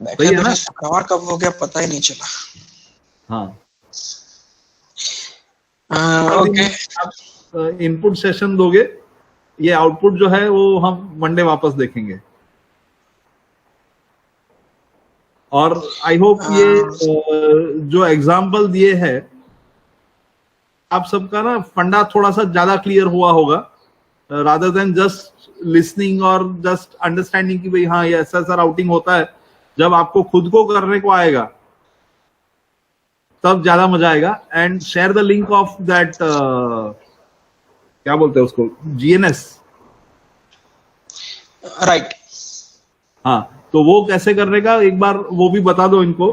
बैठे बैठे शुक्रवार कब हो गया पता ही नहीं चला। हाँ, ओके, आप इनपुट सेशन दोगे, ये आउटपुट जो है वो हम मंडे वापस देखेंगे। और आई होप ये जो एग्जाम्पल दिए हैं आप सबका ना फंडा थोड़ा सा ज्यादा क्लियर हुआ होगा, रादर देन जस्ट लिसनिंग और जस्ट अंडरस्टैंडिंग कि भाई हाँ ये ऐसा ऐसा राउटिंग होता है। जब आपको खुद को करने को आएगा तब ज्यादा मजा आएगा। And share the link of that क्या बोलते हैं उसको, GNS। राइट, हाँ, तो वो कैसे करने का एक बार वो भी बता दो इनको।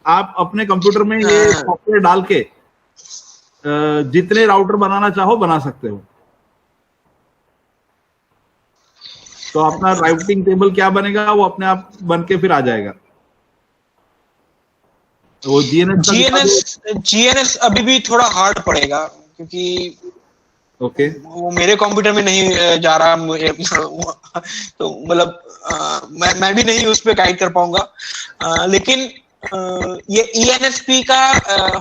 आप अपने कंप्यूटर में ये सॉफ्टवेयर डाल के जितने राउटर बनाना चाहो बना सकते हो। तो अपना राउटिंग टेबल क्या बनेगा वो अपने आप बन के फिर आ जाएगा। वो GNS अभी भी थोड़ा हार्ड पड़ेगा, क्योंकि ओके वो मेरे कंप्यूटर में नहीं जा रहा तो मतलब मैं भी नहीं उस पर गाइड कर पाऊंगा। लेकिन ये ENSP का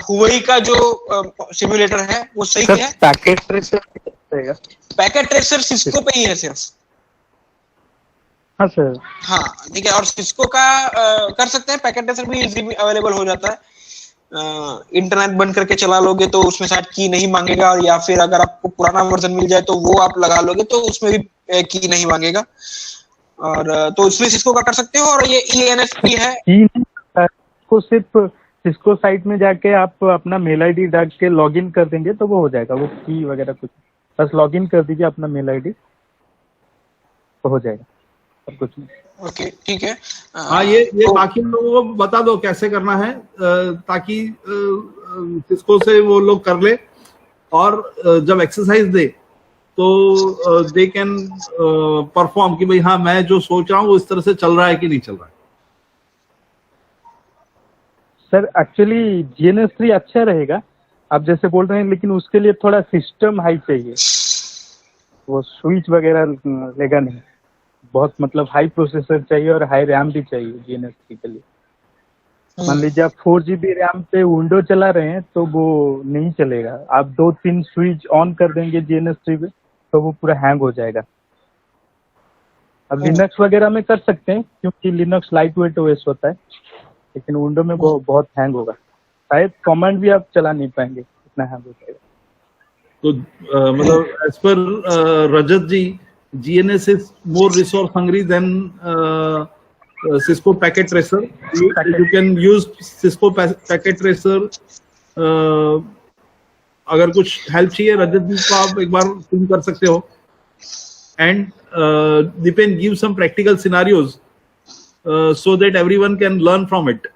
हुवेई का जो सिम्युलेटर है वो सही है। Packet tracer, packet tracer Cisco पे ही है सिर्फ। हाँ सर, हाँ ठीक है, और सिस्को का कर सकते हैं। पैकेट ट्रेसर भी इजीली अवेलेबल हो जाता है। इंटरनेट बंद करके चला लोगे तो उसमें शायद की नहीं मांगेगा, और या फिर अगर आपको पुराना वर्जन मिल जाए तो वो आप लगा लोगे तो उसमें भी की नहीं मांगेगा। और तो उसमें सिस्को का कर सकते हो। और ये ENSP है, को सिर्फ सिस्को साइट में जाके आप अपना मेल आईडी डाल के लॉगिन कर देंगे तो वो हो जाएगा। वो की वगैरह कुछ, बस लॉगिन कर दीजिए अपना मेल आईडी तो हो जाएगा, और कुछ नहीं। ओके ठीक है। हाँ, ये बाकी लोगों को बता दो कैसे करना है, ताकि सिस्को से वो लोग कर ले, और जब एक्सरसाइज दे तो दे कैन परफॉर्म कि भाई हाँ मैं जो सोच रहा हूँ वो इस तरह से चल रहा है कि नहीं चल रहा है। सर एक्चुअली GNS3 अच्छा रहेगा आप जैसे बोल रहे हैं, लेकिन उसके लिए थोड़ा सिस्टम हाई चाहिए। वो स्विच वगैरह लेगा नहीं, बहुत मतलब हाई प्रोसेसर चाहिए और हाई रैम भी चाहिए GNS3 के लिए। मान लीजिए आप 4 GB रैम पे विंडो चला रहे हैं तो वो नहीं चलेगा। आप 2-3 स्विच ऑन कर देंगे GNS3 पे तो वो पूरा हैंग हो जाएगा। अब लिनक्स वगैरह में कर सकते हैं क्योंकि लिनक्स लाइट वेट OS होता है, लेकिन विंडो में वो बहुत हैंग होगा। शायद कमांड भी आप चला नहीं पाएंगे, इतना हैंग हो जाएगा। तो मतलब as per Rajat ji, GNS is more resource hungry than Cisco Packet Tracer. You can use Cisco Packet Tracer. अगर कुछ हेल्प चाहिए रजत जी को आप एक बार फोन कर सकते हो. And Dipen, give some practical scenarios so that everyone can learn from it.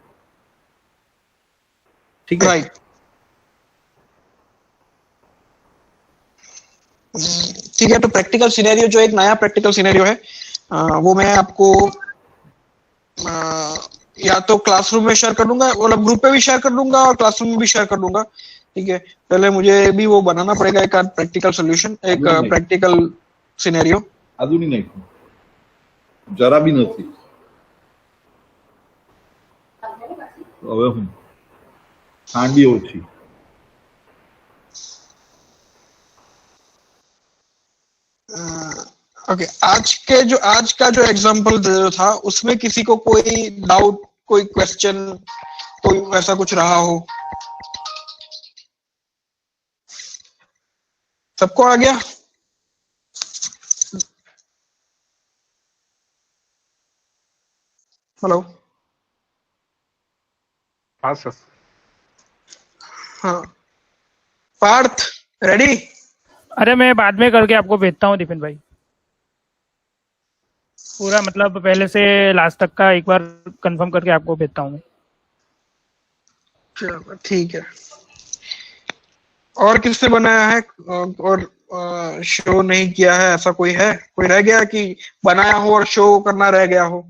ठीक है? Right. ठीक है, तो प्रैक्टिकल सिनेरियो जो एक नया प्रैक्टिकल सिनेरियो है वो मैं आपको या तो क्लासरूम में शेयर कर दूंगा, मतलब ग्रुप पे भी शेयर कर दूंगा और क्लासरूम में भी शेयर कर दूंगा. ठीक है, पहले मुझे भी वो बनाना पड़ेगा एक प्रैक्टिकल सोल्यूशन, एक प्रैक्टिकल सिनेरियो. अजूनी नहीं, जरा भी नहीं. હવે હું ઠંડી ઓછી. ओके, आज का जो एग्जांपल जो था उसमें किसी को कोई डाउट, कोई क्वेश्चन, कोई ऐसा कुछ रहा हो? सबको आ गया? हेलो. हाँ सर. हाँ, पार्थ रेडी? अरे मैं बाद में करके आपको भेजता हूँ दीपेन भाई, पूरा मतलब पहले से लास्ट तक का एक बार कंफर्म करके आपको भेजता हूँ. चलो ठीक है. और किसने बनाया है और शो नहीं किया है, ऐसा कोई है? कोई रह गया कि बनाया हो और शो करना रह गया हो?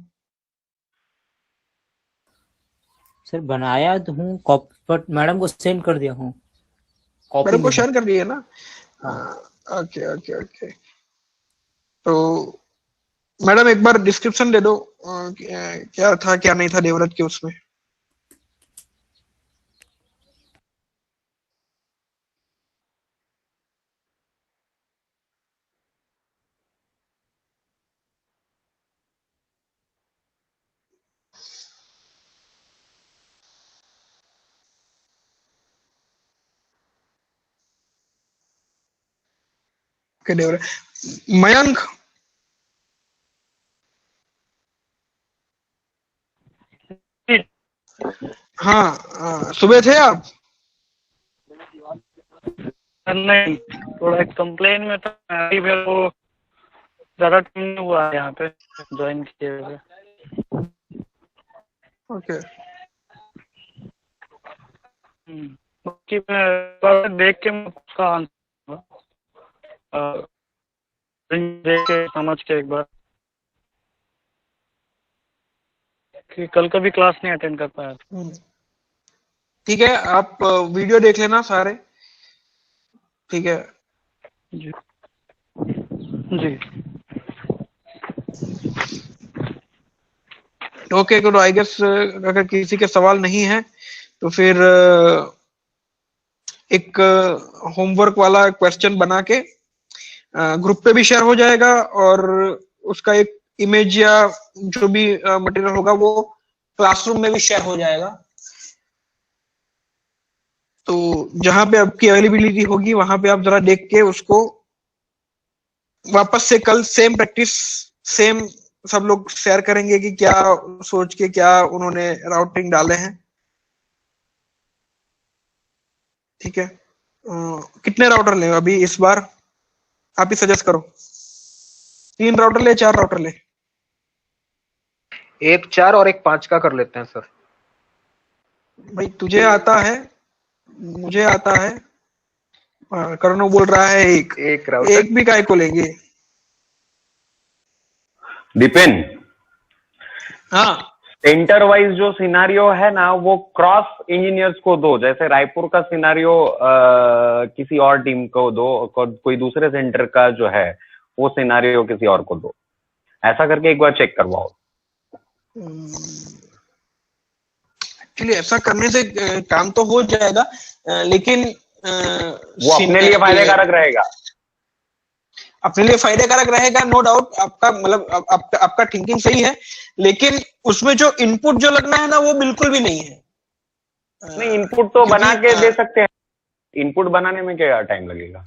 सर बनाया तो हूँ, बट मैडम को सेंड कर दिया हूँ. मैडम को शेयर कर दिया ना? Okay okay okay. तो मैडम एक बार डिस्क्रिप्शन दे दो, क्या था क्या नहीं था देवव्रत के उसमें. देवव्रत. मयंक, हाँ सुबह थे आप? नहीं, थोड़ा एक कंप्लेन में था, अभी मेरे को ज्यादा टाइम नहीं हुआ है यहाँ पे ज्वाइन किए हुए. ओके. बाकी मैं देख के उसका देख के समझ के एक बार, कि कल का भी क्लास नहीं अटेंड कर पाया. ठीक है, आप वीडियो देख लेना सारे. ठीक है जी जी. ओके, तो आई गेस अगर किसी के सवाल नहीं है तो फिर एक होमवर्क वाला क्वेश्चन बना के ग्रुप पे भी शेयर हो जाएगा और उसका एक इमेज या जो भी मटेरियल होगा वो क्लासरूम में भी शेयर हो जाएगा. तो जहां पे आपकी अवेलेबिलिटी होगी वहां पे आप जरा देख के उसको वापस से कल सेम प्रैक्टिस सेम सब लोग शेयर करेंगे कि क्या सोच के क्या उन्होंने राउटिंग डाले हैं. ठीक है, कितने राउटर ले अभी इस बार? आप ही सजेस्ट करो. 3 राउटर ले, 4 राउटर ले? एक 4 और एक 5 का कर लेते हैं सर. भाई तुझे आता है, मुझे आता है, करण बोल रहा है एक राउटर. एक भी काय को लेंगे? दीपेन, हाँ, सेंटर वाइज जो सिनारियो है ना वो क्रॉस इंजीनियर्स को दो. जैसे रायपुर का सिनारियो किसी और टीम को दो, कोई दूसरे सेंटर का जो है वो सिनारियो किसी और को दो. ऐसा करके एक बार चेक करवाओ. एक्चुअली ऐसा करने से काम तो हो जाएगा, लेकिन वो अपने लिए फायदेकारक रहेगा. अपने लिए फायदेकारक रहेगा, नो डाउट. आपका मतलब आपका थिंकिंग सही है, लेकिन उसमें जो इनपुट जो लगना है ना वो बिल्कुल भी नहीं है. नहीं, इनपुट तो बना के दे सकते हैं. इनपुट बनाने में क्या टाइम लगेगा?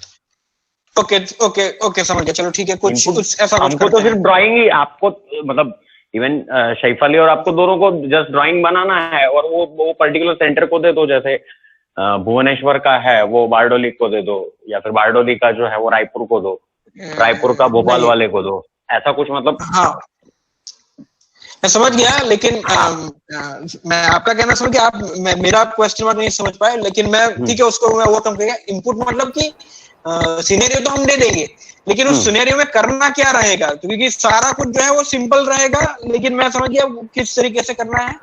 ओके ओके ओके, समझ गया. चलो ठीक है, कुछ ऐसा हमको तो सिर्फ ड्राइंग ही, आपको मतलब इवन शैफ अली और आपको दोनों को जस्ट ड्राइंग बनाना है और वो पर्टिकुलर सेंटर को दे दो, जैसे भुवनेश्वर का है वो बारडोली को दे दो, या फिर बारडोली का जो है वो रायपुर को दो, रायपुर का भोपाल वाले को दो, ऐसा कुछ मतलब। हाँ मैं समझ गया, लेकिन मैं आपका कहना समझ गया, आप मेरा क्वेश्चन मार्क नहीं समझ पाए, लेकिन मैं ठीक है उसको मैं ओवरकम कर गया। इनपुट मतलब कि सिनेरियो तो हम दे देंगे, लेकिन उस सिनेरियो में करना क्या रहेगा, क्योंकि सारा कुछ जो है वो सिंपल रहेगा, लेकिन मैं समझ गया किस तरीके से करना है।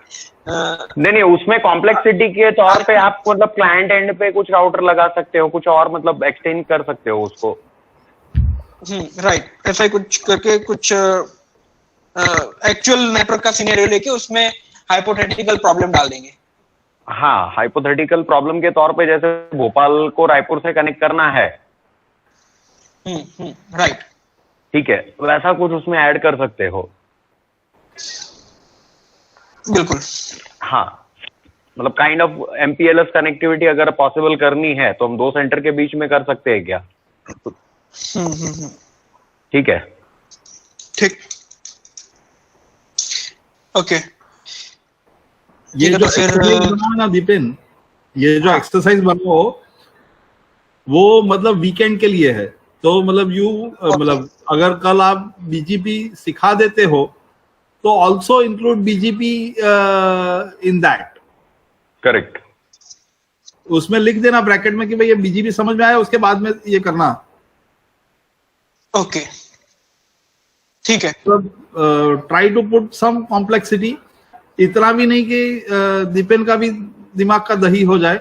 नहीं उसमें कॉम्प्लेक्सिटी के तौर पे आप मतलब क्लाइंट एंड पे कुछ राउटर लगा सकते हो, कुछ और मतलब एक्सटेंड कर सकते हो उसको। राइट, ऐसा ही कुछ करके कुछ एक्चुअल नेटवर्क का सिनेरियो लेके उसमें हाइपोथेटिकल प्रॉब्लम डाल देंगे। हाँ, हाइपोथेटिकल प्रॉब्लम के तौर पे जैसे भोपाल को रायपुर से कनेक्ट करना है, राइट, ठीक है, वैसा कुछ उसमें ऐड कर सकते हो। बिल्कुल। हाँ, मतलब काइंड ऑफ एमपीएलएस कनेक्टिविटी अगर पॉसिबल करनी है तो हम दो सेंटर के बीच में कर सकते हैं क्या? ठीक है, ठीक, ओके। ये जो एक्सरसाइज बना ना दीपेन, ये जो एक्सरसाइज बनो वो मतलब वीकेंड के लिए है, तो मतलब मतलब अगर कल आप बीजीपी सिखा देते हो तो also include BGP in that. Correct, उसमें लिख देना ब्रैकेट में कि भाई ये बीजीपी समझ में आया, उसके बाद में ये करना। ओके, ठीक है। Try to put some complexity, इतना भी नहीं कि दीपेन का भी दिमाग का दही हो जाए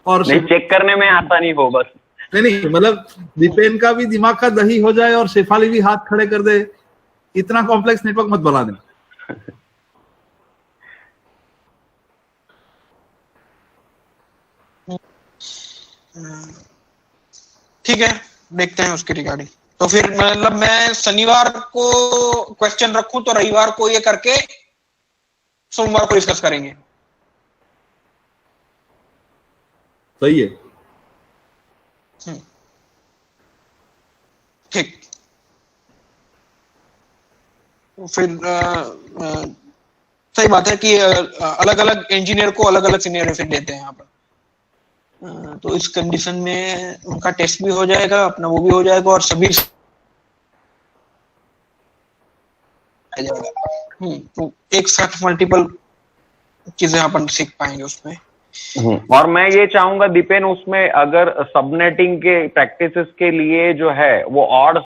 और नहीं चेक करने में आसानी हो बस। नहीं मतलब दीपेन का भी दिमाग का दही हो जाए और शेफाली भी हाथ खड़े कर दे, इतना कॉम्प्लेक्स नेटवर्क मत बना देना। ठीक है, देखते हैं उसके रिगार्डिंग। तो फिर मतलब मैं शनिवार को क्वेश्चन रखूं तो रविवार को ये करके सोमवार को डिस्कस करेंगे। सही है, ठीक। फिर सही बात है कि अलग अलग इंजीनियर को अलग अलग सीनियर फिर देते हैं यहाँ पर। तो इस कंडीशन में उनका टेस्ट भी हो जाएगा, अपना वो भी हो जाएगा, और सभी तो एक साथ मल्टीपल चीजें अपन सीख पाएंगे उसमें। और मैं ये चाहूंगा दीपेन, उसमें अगर सबनेटिंग के प्रैक्टिसेस के लिए जो है वो ऑड